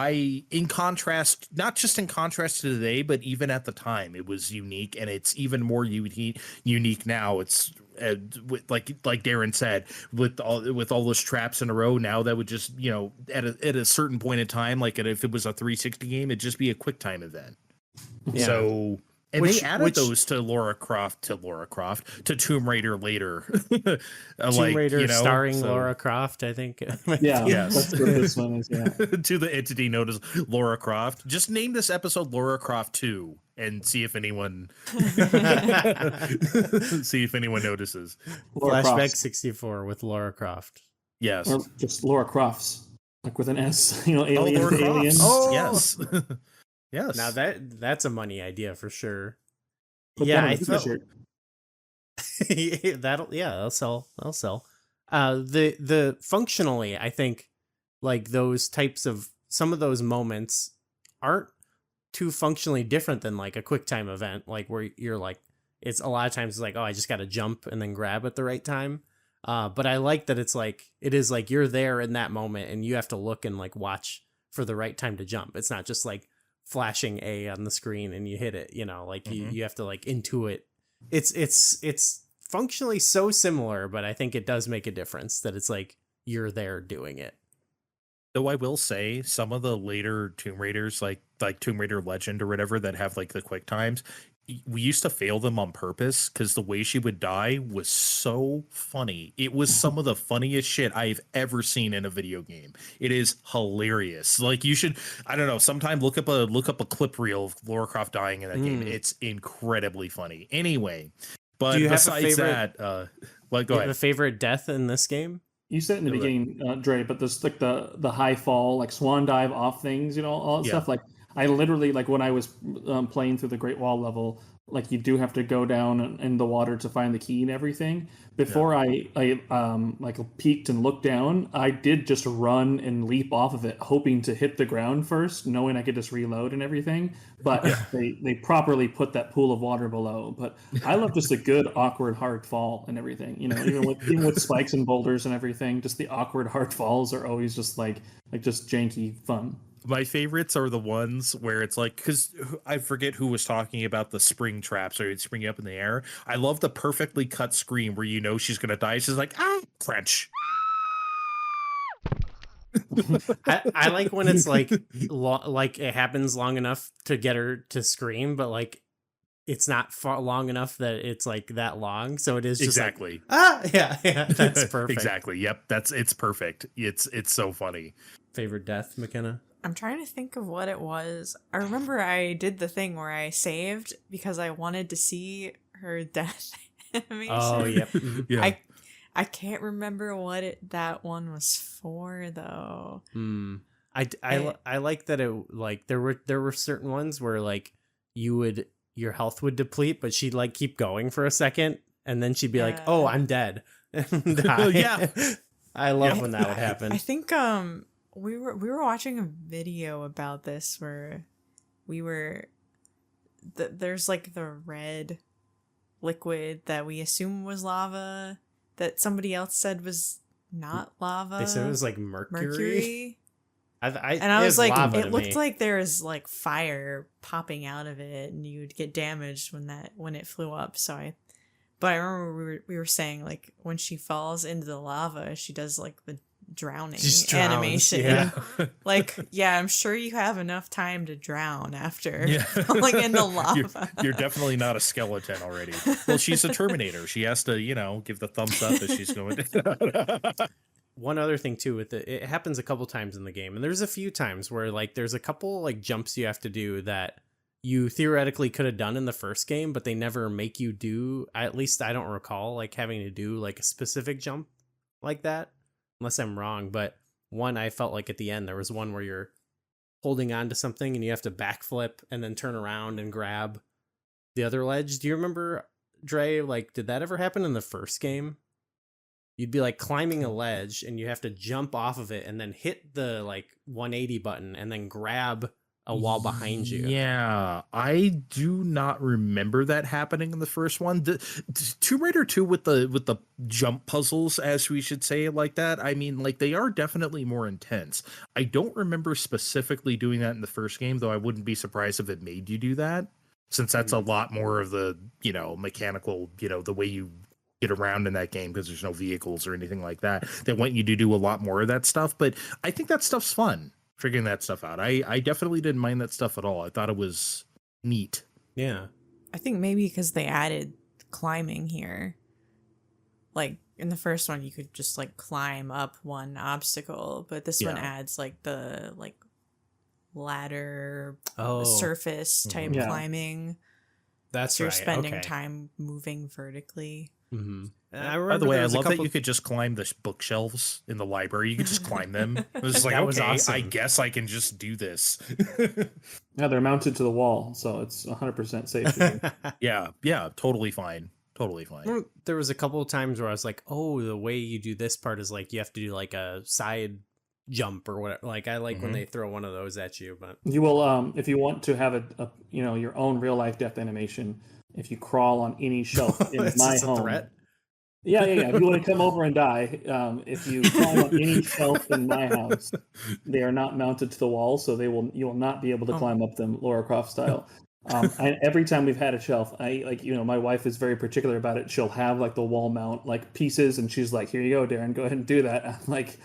in contrast, not just in contrast to today, but even at the time, it was unique, and it's even more unique now. It's like Darren said, with all those traps in a row. Now that would just, at a certain point in time, like if it was a 360 game, it'd just be a quick time event. Yeah. So. And they added those to Tomb Raider later. Tomb Raider starring Lara Croft, I think. Yes. That's what this one is, yeah. To the entity known as Lara Croft. Just name this episode Lara Croft 2 and see if anyone notices. Flashback 64 with Lara Croft. Yes. Or just Lara Crofts, like with an S, alien. Lara Crofts. Oh, yes. Yes. Now that's a money idea for sure. Put I felt that'll sell. The functionally, I think like those types of some of those moments aren't too functionally different than like a quick time event, like where you're like, it's a lot of times it's like, oh, I just got to jump and then grab at the right time. But I like that it is like you're there in that moment and you have to look and like watch for the right time to jump. It's not just like flashing A on the screen and you hit it, like you have to like intuit. It's functionally so similar, but I think it does make a difference that it's like you're there doing it. Though I will say some of the later Tomb Raiders, like Tomb Raider Legend or whatever, that have like the quick times, we used to fail them on purpose because the way she would die was so funny. It was some of the funniest shit I've ever seen in a video game. It is hilarious. Like, you should, I don't know, sometime look up a clip reel of Lara Croft dying in that game. It's incredibly funny. Anyway, but do you besides have go ahead. Have a favorite death in this game? You said in the beginning, Dre, but there's like the high fall, like swan dive off things, all that stuff. Like, I literally, like when I was playing through the Great Wall level, like you do have to go down in the water to find the key and everything. Before I like peeked and looked down, I did just run and leap off of it, hoping to hit the ground first, knowing I could just reload and everything. But they properly put that pool of water below. But I love just a good awkward hard fall and everything. Even with spikes and boulders and everything, just the awkward hard falls are always just like just janky fun. My favorites are the ones where it's like, because I forget who was talking about the spring traps or it's springing up in the air. I love the perfectly cut scream where she's going to die. She's like, crunch. I like when it's like, like it happens long enough to get her to scream, but like it's not far long enough that it's like that long. So it is just exactly. Like, yeah, that's perfect. Exactly. Yep. It's perfect. It's so funny. Favorite death, McKenna? I'm trying to think of what it was. I remember I did the thing where I saved because I wanted to see her death animation. Oh, yep. Yeah. I can't remember what that one was for though. I like that it like there were certain ones where like your health would deplete, but she'd like keep going for a second and then she'd be like, "Oh, I'm dead." Yeah. I love when that would happen. I think we were watching a video about this where we were there's like the red liquid that we assume was lava that somebody else said was not lava. They said it was like mercury. I was like, it looked me. like there was like fire popping out of it, and you would get damaged when it flew up. But I remember we were saying like when she falls into the lava, she does like the drowning animation. Yeah. Like, yeah, I'm sure you have enough time to drown after falling into lava. You're definitely not a skeleton already. Well, she's a Terminator. She has to, give the thumbs up as she's going. One other thing too with it happens a couple times in the game, and there's a few times where like there's a couple like jumps you have to do that you theoretically could have done in the first game, but they never make you do. At least I don't recall like having to do like a specific jump like that, unless I'm wrong. But one, I felt like at the end there was one where you're holding on to something and you have to backflip and then turn around and grab the other ledge. Do you remember, Dre? Like, did that ever happen in the first game? You'd be like climbing a ledge and you have to jump off of it and then hit the like 180 button and then grab a wall behind you. Yeah, I do not remember that happening in the first one. The Tomb Raider 2 with the jump puzzles, as we should say, like that. I mean, like they are definitely more intense. I don't remember specifically doing that in the first game, though I wouldn't be surprised if it made you do that, since that's a lot more of the, mechanical, the way you get around in that game, because there's no vehicles or anything like that. They want you to do a lot more of that stuff, but I think that stuff's fun, figuring that stuff out. I definitely didn't mind that stuff at all. I thought it was neat. Yeah. I think maybe because they added climbing here. Like in the first one, you could just like climb up one obstacle, but this one adds like the like ladder surface type climbing. That's so you're right. spending time moving vertically. Mm-hmm. By the way, I love that you could just climb the bookshelves in the library. You could just climb them. It was like, was awesome. I guess I can just do this. Yeah, they're mounted to the wall, so it's 100% safe. Yeah, totally fine. Totally fine. There was a couple of times where I was like, oh, the way you do this part is like you have to do like a side jump or whatever. Like I like when they throw one of those at you, but you will if you want to have a your own real life death animation, if you crawl on any shelf in my home. Threat? Yeah. If you want to come over and die, if you climb on any shelf in my house, they are not mounted to the wall, so you will not be able to climb up them Lara Croft style. Every time we've had a shelf, my wife is very particular about it. She'll have like the wall mount like pieces, and she's like, "Here you go, Darren, go ahead and do that." I'm like,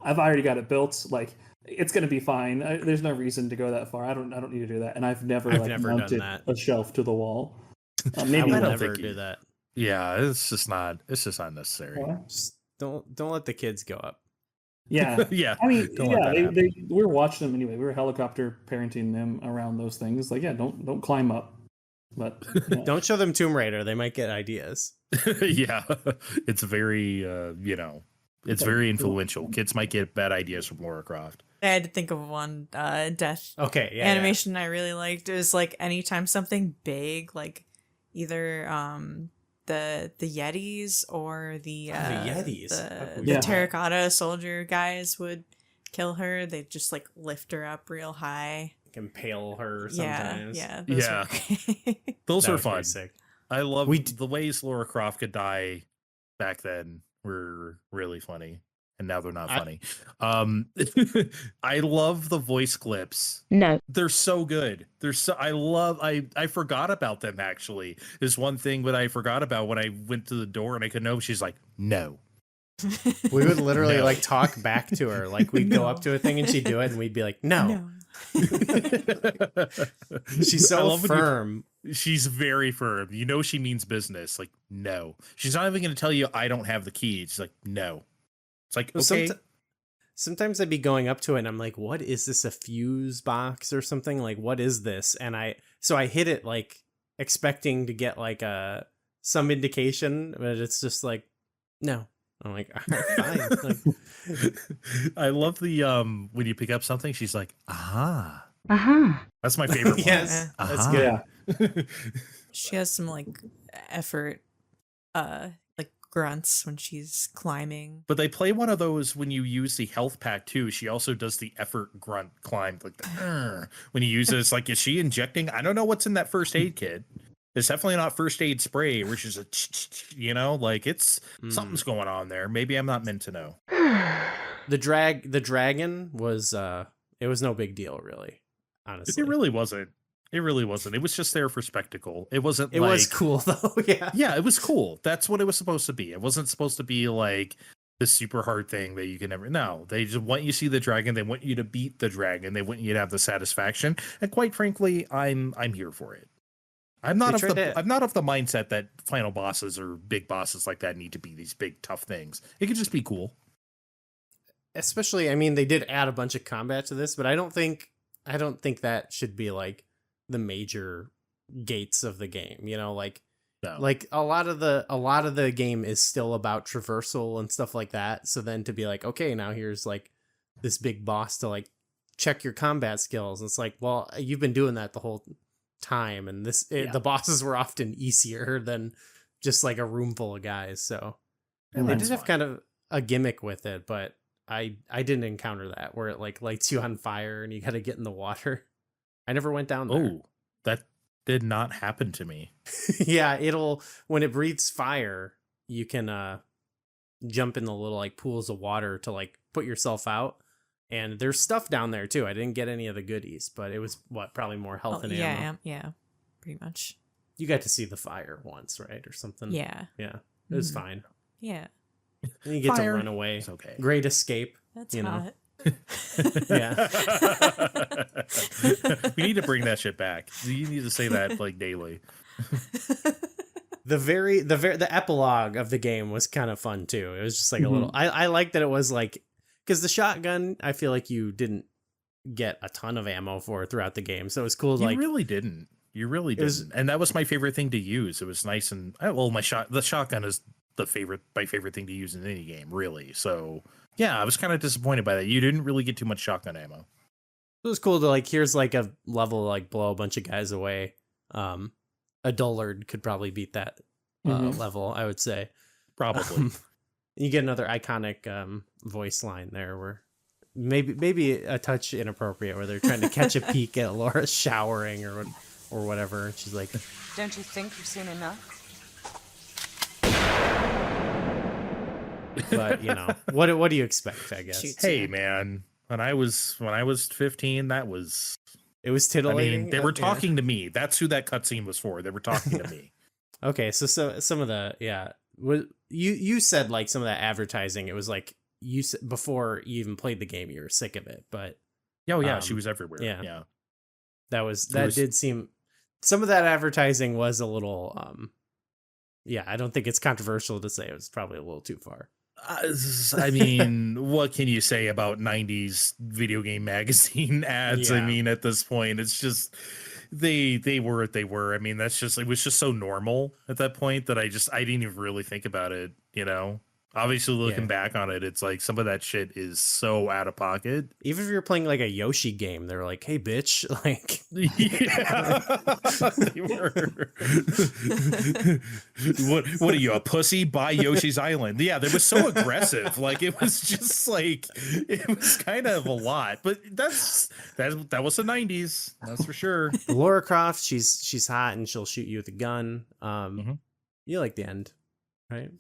I've already got it built. Like, it's gonna be fine. There's no reason to go that far. I don't need to do that. And I've never mounted a shelf to the wall. Maybe I would never do that. Yeah, it's just not necessary. Just don't let the kids go up. Yeah. Yeah. I mean, we were watching them anyway. We were helicopter parenting them around those things. Like, don't climb up. But don't show them Tomb Raider. They might get ideas. Yeah. It's very it's very influential. Kids might get bad ideas from Lara Croft. I had to think of one death animation I really liked. It was like anytime something big, like either the Yetis or the Yetis, the terracotta soldier guys would kill her. They'd just like lift her up real high, impale her sometimes. Those are fun. Sick. I love the ways Lara Croft could die back then were really funny, and now they're not funny. I love the voice clips. No, they're so good. I forgot about them, actually. There's one thing that I forgot about when I went to the door and I couldn't open. She's like, "No." We would literally like talk back to her. Like we'd go up to a thing and she'd do it and we'd be like, no. She's so firm. She's very firm. She means business. Like, no. She's not even going to tell you I don't have the key. She's like, no. It's like, okay. Sometimes I'd be going up to it and I'm like, what is this, a fuse box or something? Like, what is this? And I hit it like expecting to get like some indication, but it's just like, no. I'm like, all right, fine. Like, I love the when you pick up something, she's like, aha. Aha. That's my favorite one. Yes, that's good. Yeah. She has some like effort like grunts when she's climbing. But they play one of those when you use the health pack too. She also does the effort grunt climb, like the when you use it. It's like, is she injecting? I don't know what's in that first aid kit. It's definitely not first aid spray, which is like it's something's going on there. Maybe I'm not meant to know. The dragon was it was no big deal, really. Honestly, It really wasn't. It really wasn't. It was just there for spectacle. It wasn't. It was cool though. Yeah. Yeah, it was cool. That's what it was supposed to be. It wasn't supposed to be like the super hard thing that you can never. No, they just want you to see the dragon. They want you to beat the dragon. They want you to have the satisfaction. And quite frankly, I'm here for it. I'm not of the mindset that final bosses or big bosses like that need to be these big tough things. It could just be cool. Especially, I mean, they did add a bunch of combat to this, but I don't think that should be like the major gates of the game. You know, like No. like a lot of the game is still about traversal and stuff like that. So then to be like, okay, now here's like this big boss to like check your combat skills. It's like, well, you've been doing that the whole time, and the bosses were often easier than just like a room full of guys. So and they did have kind of a gimmick with it, but I didn't encounter that where it like lights you on fire and you got to get in the water. I never went down there. Oh, that did not happen to me. Yeah, when it breathes fire, you can jump in the little like pools of water to like put yourself out. And there's stuff down there too. I didn't get any of the goodies, but it was probably more health and ammo. Yeah, pretty much. You got to see the fire once, right? Or something. Yeah. Yeah. It was fine. Yeah. And you get Fire. to run away. It's okay. Great escape. That's you know. hot. Yeah. We need to bring that shit back. You need to say that like daily. The epilogue of the game was kind of fun too. It was just like a little. I like that it was like, because the shotgun, I feel like you didn't get a ton of ammo for throughout the game, so it was cool. You really didn't. You really didn't. And that was my favorite thing to use. It was nice and the shotgun is my favorite thing to use in any game, really. So yeah, I was kind of disappointed by that. You didn't really get too much shotgun ammo. It was cool to like, here's like a level like blow a bunch of guys away. A dullard could probably beat that level, I would say. Probably. You get another iconic voice line there where maybe a touch inappropriate, where they're trying to catch a peek at Laura showering or whatever. And she's like, "Don't you think you've seen enough?" But you know, what do you expect? I guess. Hey man, when I was 15, it was titillating. I mean, they were talking to me. That's who that cutscene was for. They were talking to me. Okay, so some of the you said like some of that advertising. It was like you said before you even played the game, you were sick of it. But she was everywhere. Yeah. That did seem, some of that advertising was a little I don't think it's controversial to say it was probably a little too far. I mean, what can you say about 90s video game magazine ads? Yeah. I mean, at this point, it's just they were what they were. I mean, it was just so normal at that point that I didn't even really think about it, you know? Obviously, looking back on it, it's like some of that shit is so out of pocket. Even if you're playing like a Yoshi game, they're like, "Hey, bitch!" Like, what are you, a pussy? Buy Yoshi's Island. Yeah, they was so aggressive. Like, it was just like, it was kind of a lot. But that was the 90s. That's for sure. Lara Croft, she's hot and she'll shoot you with a gun. You like the end, right?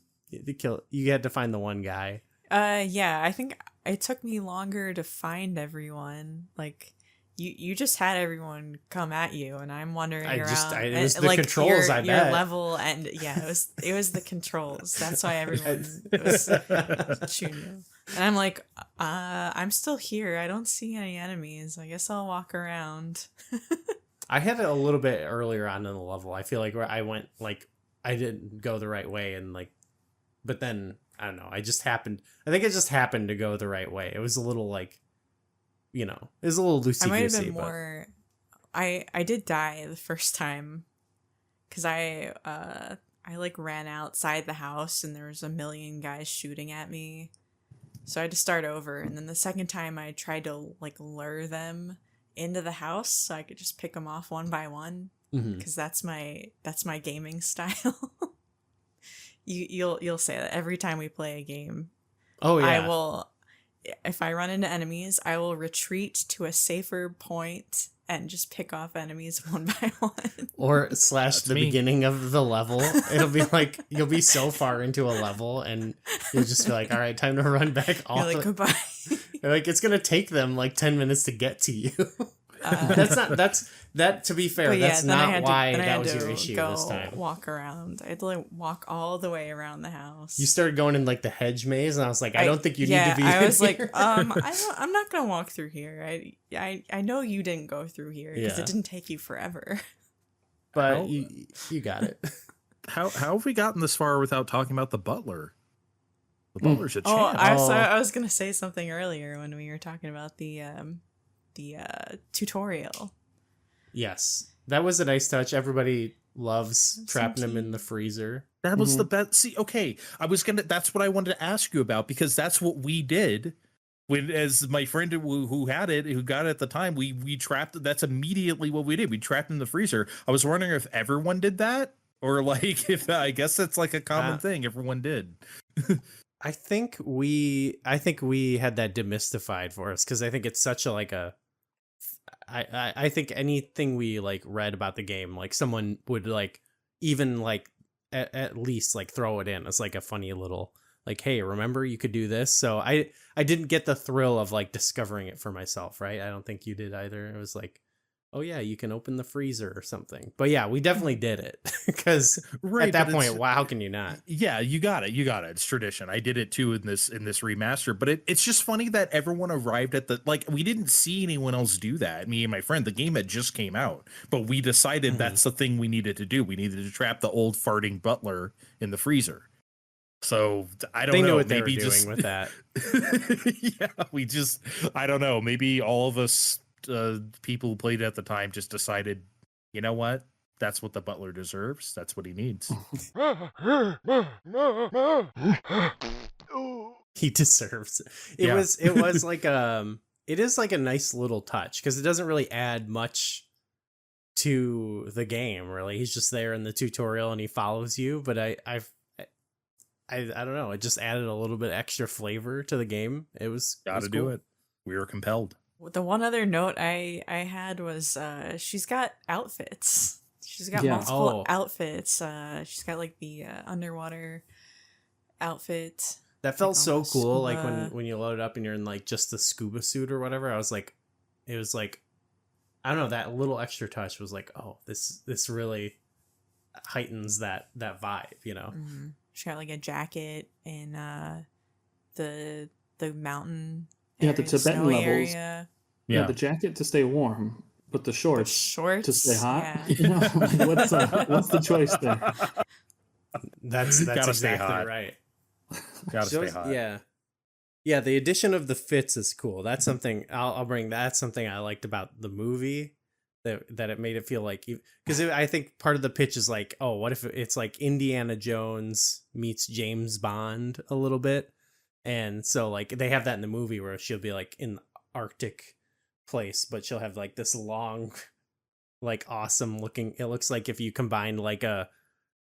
You had to find the one guy. Yeah, I think it took me longer to find everyone. Like, you just had everyone come at you, and I'm wandering around. It was the controls. I bet your level, and yeah, it was the controls. That's why everyone was shooting you. And I'm like, I'm still here. I don't see any enemies. I guess I'll walk around. I had it a little bit earlier on in the level. I feel like where I went, like, I didn't go the right way, and like. But then, I don't know, I think it just happened to go the right way. It was a little like, you know, it was a little loosey-goosey. I might have been more, I did die the first time because I like ran outside the house and there was a million guys shooting at me. So I had to start over. And then the second time I tried to like lure them into the house so I could just pick them off one by one because that's my gaming style. You'll say that every time we play a game. Oh yeah. I will, if I run into enemies, I will retreat to a safer point and just pick off enemies one by one. Or / the me. beginning of the level. It'll be like you'll be so far into a level and you'll just be like, all right, time to run back off. You're like, goodbye. Like it's gonna take them like 10 minutes to get to you. That to be fair, But that's then I not had why then I that had was to your issue go this time. walk around. I had to like walk all the way around the house. You started going in like the hedge maze, and I was like, I don't think you need to be. I was in like, here. I'm not gonna walk through here. I know you didn't go through here because Yeah. it didn't take you forever. But How- you got it. How have we gotten this far without talking about the butler? The butler's a champ. I was gonna say something earlier when we were talking about the tutorial. Yes, that was a nice touch. Everybody loves trapping him in the freezer. That was the best. See, okay, that's what I wanted to ask you about, because that's what we did when, as my friend who got it at the time, we trapped. That's immediately what we did. We trapped him in the freezer. I was wondering if everyone did that, or like if I guess that's like a common thing everyone did. I think we had that demystified for us because I think it's such a I think anything we like read about the game, like someone would like even like at least like throw it in as like a funny little like, hey, remember you could do this. So I didn't get the thrill of like discovering it for myself, right? I don't think you did either. It was like, oh yeah, you can open the freezer or something. But yeah, we definitely did it because at that point, wow, how can you not? Yeah, you got it. It's tradition. I did it too in this remaster. But it's just funny that everyone arrived at the, like, we didn't see anyone else do that. Me and my friend, the game had just came out, but we decided that's the thing we needed to do. We needed to trap the old farting butler in the freezer. So I don't know. They knew what they maybe were just doing with that. Yeah, I don't know. Maybe all of us people who played at the time just decided, you know what? That's what the butler deserves. That's what he needs. He deserves it. It was like it is like a nice little touch because it doesn't really add much to the game, really. He's just there in the tutorial and he follows you, but I don't know, it just added a little bit extra flavor to the game. It was Gotta do it. We were compelled. The one other note I had was she's got outfits. She's got multiple outfits. She's got like the underwater outfit. That felt so cool. scuba. Like when you load it up and you're in like just the scuba suit or whatever. I was like, it was like, I don't know, that little extra touch was like, oh, this really heightens that vibe, you know. Mm-hmm. She got like a jacket in the mountain. Yeah, the Tibetan snowy levels. Area. Yeah, the jacket to stay warm, but the shorts to stay hot. Yeah. You know, like, what's the choice there? That's Gotta stay exactly hot. right. Gotta stay hot. Yeah. The addition of the fits is cool. That's something I'll bring. That's something I liked about the movie. That it made it feel like, because I think part of the pitch is like, oh, what if it's like Indiana Jones meets James Bond a little bit, and so like they have that in the movie where she'll be like in the Arctic place, but she'll have like this long, like awesome looking. It looks like if you combine like a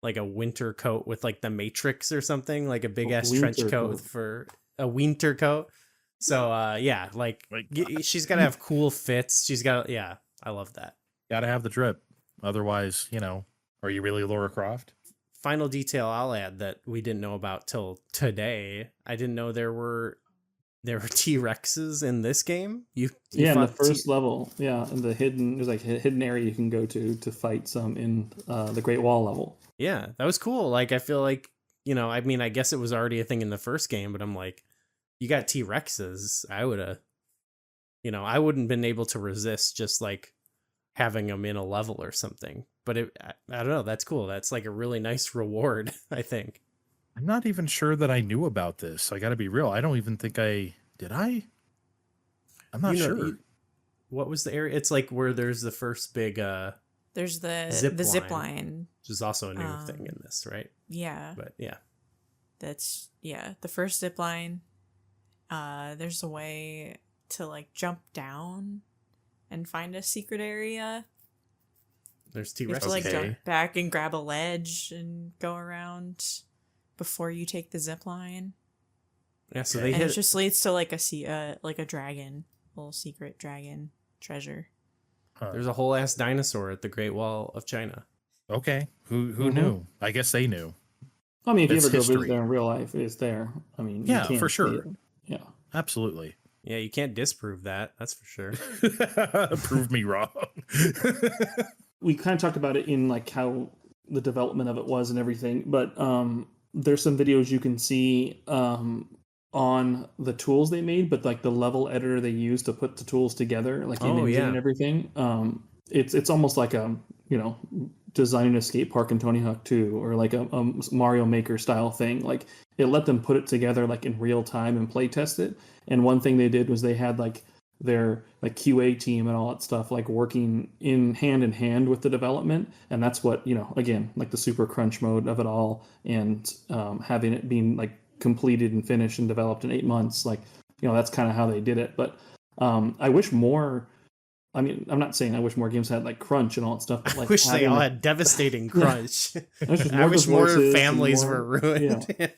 winter coat with like the Matrix or something, like a big ass trench coat for a winter coat. So yeah, like she's got to have cool fits. She's got I love that. Gotta have the drip. Otherwise, you know, are you really Lara Croft? Final detail I'll add that we didn't know about till today. I didn't know there were T-Rexes in this game. You in the first level. Yeah, in there's like a hidden area you can go to fight some in the Great Wall level. Yeah, that was cool. Like I feel like, you know, I mean, I guess it was already a thing in the first game, but I'm like, you got T-Rexes. I would have, you know, I wouldn't been able to resist just like having them in a level or something. But I don't know. That's cool. That's like a really nice reward, I think. I'm not even sure that I knew about this. I got to be real. I don't even think did I? I'm not sure. What was the area? It's like where there's the first big there's the zip line, which is also a new thing in this, right? Yeah. But yeah. That's the first zip line. There's a way to like jump down and find a secret area. There's You have T-Rex. to like jump back and grab a ledge and go around. before you take the zip line. Yeah, so And it just leads to like a dragon, little secret dragon treasure. There's a whole ass dinosaur at the Great Wall of China. Okay. Who knew? I guess they knew. I mean, if you It's ever go history. visit there in real life, it's there. I mean, you Yeah, can for see sure. it. Yeah. Absolutely. Yeah, you can't disprove that. That's for sure. Prove me wrong. We kind of talked about it in like how the development of it was and everything, but there's some videos you can see on the tools they made, but like the level editor they used to put the tools together, like in engine and everything. It's almost like a, you know, designing a skate park in Tony Hawk 2 or like a Mario Maker style thing. Like it let them put it together like in real time and play test it. And one thing they did was they had like their like QA team and all that stuff like working in hand with the development, and that's what, you know, again, like the super crunch mode of it all, and having it being like completed and finished and developed in 8 months, like, you know, that's kind of how they did it. But I wish more, I mean, I'm not saying I wish more games had like crunch and all that stuff, but like I wish they all had devastating crunch. I wish more families were ruined. Yeah.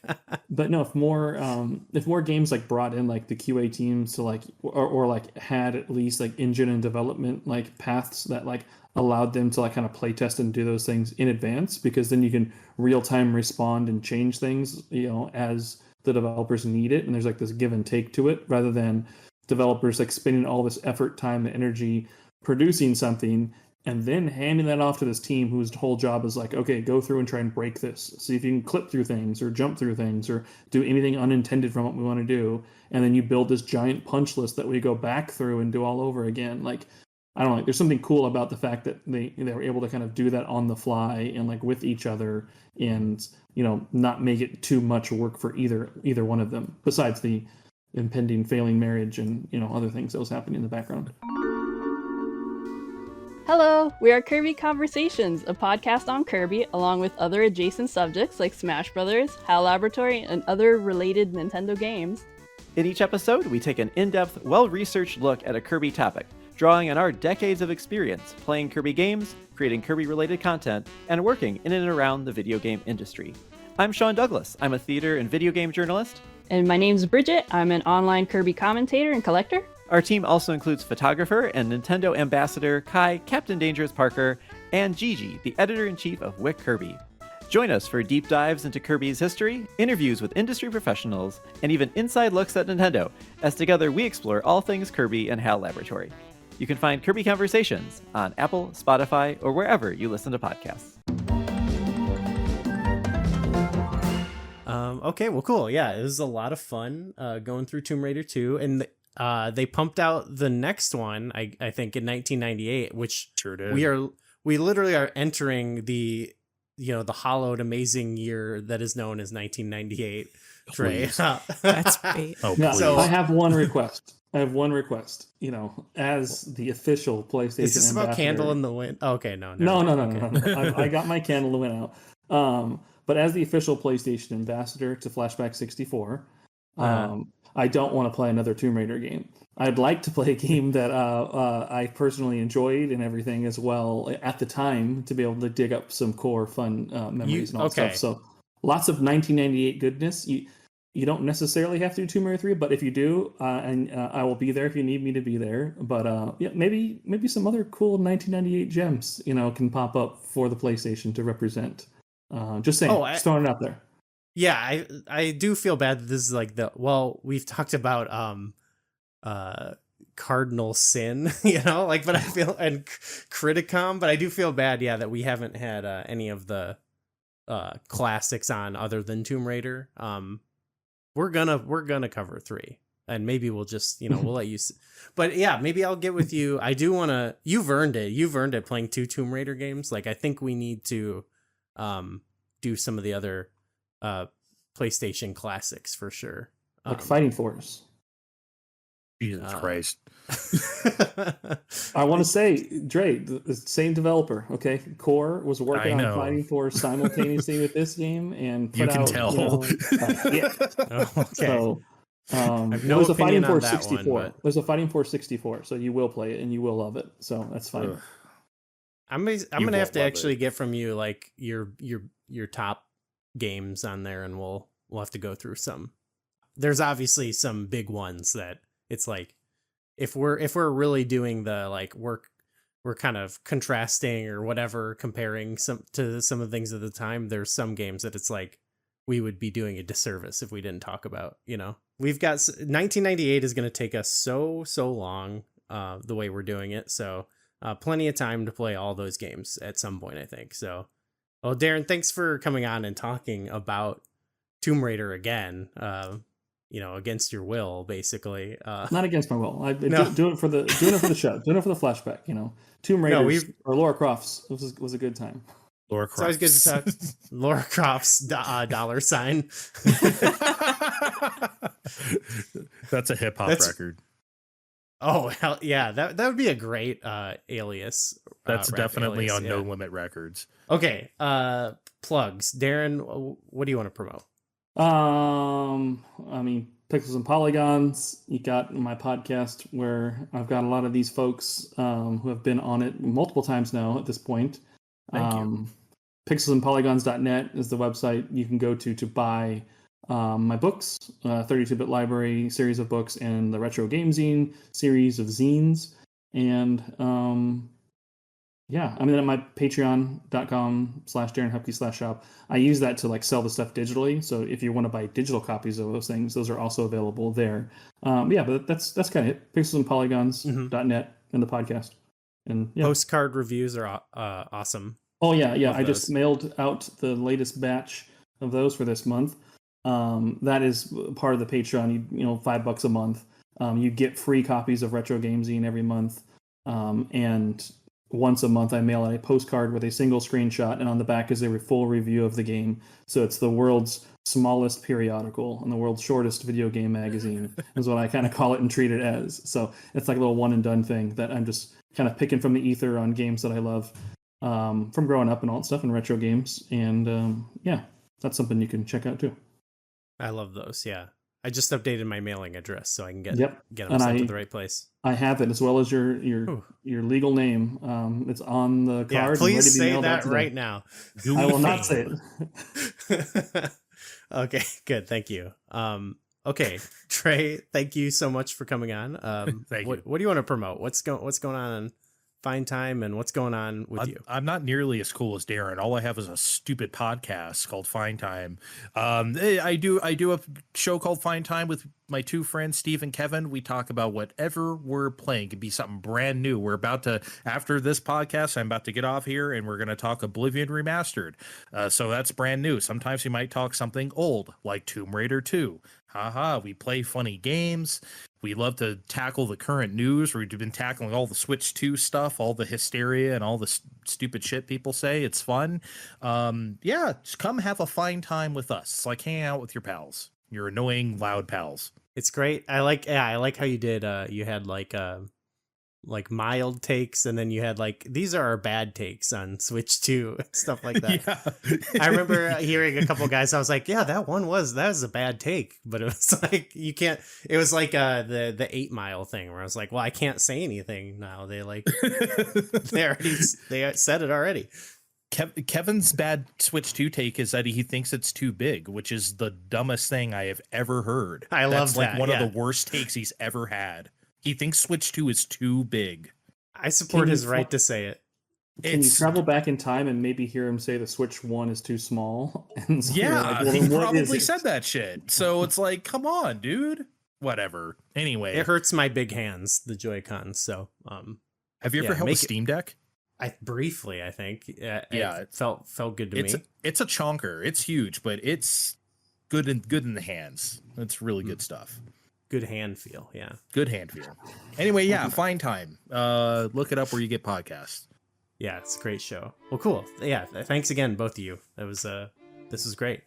But no, if more games like brought in like the QA teams to like, or like had at least like engine and development like paths that like allowed them to like kind of play test and do those things in advance, because then you can real time respond and change things, you know, as the developers need it, and there's like this give and take to it, rather than developers like spending all this effort, time, and energy producing something and then handing that off to this team whose whole job is like, okay, go through and try and break this, see if you can clip through things or jump through things or do anything unintended from what we want to do, and then you build this giant punch list that we go back through and do all over again. Like, I don't know, there's something cool about the fact that they were able to kind of do that on the fly and like with each other, and, you know, not make it too much work for either one of them, besides the impending failing marriage and, you know, other things that was happening in the background. Hello, we are Kirby Conversations, a podcast on Kirby, along with other adjacent subjects like Smash Brothers, HAL Laboratory, and other related Nintendo games. In each episode, we take an in-depth, well-researched look at a Kirby topic, drawing on our decades of experience playing Kirby games, creating Kirby-related content, and working in and around the video game industry. I'm Sean Douglas. I'm a theater and video game journalist. And my name's Bridget. I'm an online Kirby commentator and collector. Our team also includes photographer and Nintendo ambassador Kai, Captain Dangerous Parker, and Gigi, the editor-in-chief of Wick Kirby. Join us for deep dives into Kirby's history, interviews with industry professionals, and even inside looks at Nintendo, as together we explore all things Kirby and HAL Laboratory. You can find Kirby Conversations on Apple, Spotify, or wherever you listen to podcasts. Okay, well, cool. Yeah, it was a lot of fun going through Tomb Raider 2, and they pumped out the next one, I think, in 1998, which Sure did. we literally are entering the, you know, the hollowed amazing year that is known as 1998. Trey. That's bait. Oh, Yeah, please. so I have one request. You know, as the official PlayStation Is this about ambassador. Candle in the Wind? Okay, no. I got my candle that went out. But as the official PlayStation ambassador to Flashback 64, I don't want to play another Tomb Raider game. I'd like to play a game that I personally enjoyed and everything as well at the time, to be able to dig up some core fun memories and all that stuff. So lots of 1998 goodness. You don't necessarily have to do Tomb Raider 3, but if you do, and I will be there if you need me to be there. But yeah, maybe some other cool 1998 gems, you know, can pop up for the PlayStation to represent. Just saying, just throwing it out there. Yeah, I do feel bad that this is like we've talked about Cardinal Sin, you know, like, but I feel, and Criticom, but I do feel bad, yeah, that we haven't had any of the classics on other than Tomb Raider. We're gonna cover 3, and maybe we'll just, you know, we'll let you but yeah, maybe I'll get with you. I do want to, you've earned it playing 2 Tomb Raider games. Like, I think we need to do some of the other PlayStation classics for sure, like Fighting Force. Jesus Christ. I want to say, Dre, the same developer, okay? Core was working on Fighting Force simultaneously with this game, and put you can out, tell. You know, yeah. Okay. So, no there's a Fighting opinion on Force that 64. one, but There's a Fighting Force 64, so you will play it and you will love it. So that's fine. Ugh. I'm gonna have to actually get from you like your top games on there, and we'll have to go through some. There's obviously some big ones that it's like, if we're really doing the like we're kind of contrasting or whatever, comparing some of the things at the time, there's some games that it's like we would be doing a disservice if we didn't talk about, we've got 1998 is going to take us so long, the way we're doing it. So plenty of time to play all those games at some point, I think. So, well, Darren, thanks for coming on and talking about Tomb Raider again, against your will, basically. Not against my will. I've been No. doing it for the show, doing it for the flashback. Tomb Raiders or Lara Croft's was a good time. Lara It's always good to talk. Lara Croft's dollar sign. That's a hip hop record. Oh hell yeah, that would be a great alias. That's rap definitely alias, on yeah. No Limit Records. Okay, plugs. Darren, what do you want to promote? I mean, Pixels and Polygons. You got my podcast where I've got a lot of these folks who have been on it multiple times now at this point. Thank you. Pixelsandpolygons.net is the website you can go to buy my books, 32-bit library series of books, and the Retro Game Zine series of zines. And yeah, I mean, at my patreon.com/DarrenHupke/shop, I use that to like sell the stuff digitally. So if you want to buy digital copies of those things, those are also available there. Yeah, but that's kind of it. Pixelsandpolygons.net and the podcast. And yeah. Postcard reviews are awesome. Oh yeah. Love I those. just mailed out the latest batch of those for this month. That is part of the Patreon. You know, $5 a month. You get free copies of Retro Game Zine every month, and once a month I mail out a postcard with a single screenshot, and on the back is a full review of the game. So it's the world's smallest periodical and the world's shortest video game magazine is what I kind of call it and treat it as. So it's like a little one and done thing that I'm just kind of picking from the ether on games that I love from growing up and all that stuff and retro games. And yeah, that's something you can check out too. I love those. Yeah, I just updated my mailing address so I can get them And sent to the right place. I have it as well as your legal name. It's on the card. Yeah, and ready to please be say mailed out that today. right now. I will not say it. Okay, good. Thank you. Okay, Trey, thank you so much for coming on. Thank you. What do you want to promote? What's going on Fine Time, and what's going on with you? I'm not nearly as cool as Darren. All I have is a stupid podcast called Fine Time. I do a show called Fine Time with my two friends, Steve and Kevin. We talk about whatever we're playing. It could be something brand new. We're about to, after this podcast, I'm about to get off here and we're going to talk Oblivion Remastered. So that's brand new. Sometimes we might talk something old like Tomb Raider 2. We play funny games. We love to tackle the current news. We've been tackling all the Switch 2 stuff, all the hysteria and all the stupid shit people say. It's fun. Yeah, just come have a fine time with us. It's like hanging out with your pals, your annoying, loud pals. It's great. I like how you did. You had like mild takes, and then you had like, these are our bad takes on Switch 2, stuff like that. Yeah. I remember hearing a couple guys, I was like, yeah, that was a bad take, but it was like, you can't, it was like the 8 Mile thing where I was like, well, I can't say anything now. They like, they said it already. Kevin's bad Switch 2 take is that he thinks it's too big, which is the dumbest thing I have ever heard. I love That's like that, one yeah. of the worst takes he's ever had. He thinks Switch 2 is too big. I support his right to say it. Can you travel back in time and maybe hear him say the Switch 1 is too small? And so you're like, well, he then what is probably it? said that shit. So it's like, come on, dude. Whatever. Anyway, It hurts my big hands, the Joy-Cons. So, have you ever held a Steam Deck? I briefly, I think. Yeah, it felt good to me. It's a chonker. It's huge, but it's good in the hands. It's really good stuff. Good hand feel, yeah. Good hand feel. Anyway, yeah, Fine Time. Look it up where you get podcasts. Yeah, it's a great show. Well, cool. Yeah, thanks again, both of you. That was this was great.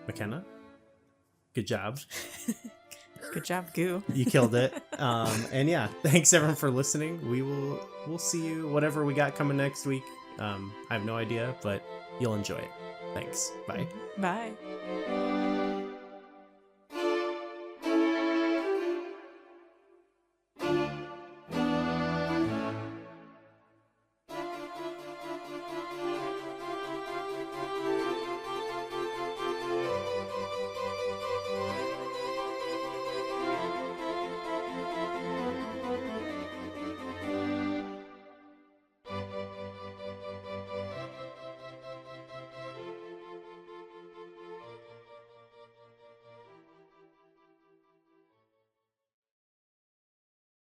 McKenna, good job. Good job, Goo. You killed it. And yeah, thanks everyone for listening. We'll see you whatever we got coming next week. I have no idea, but you'll enjoy it. Thanks. Bye. Bye.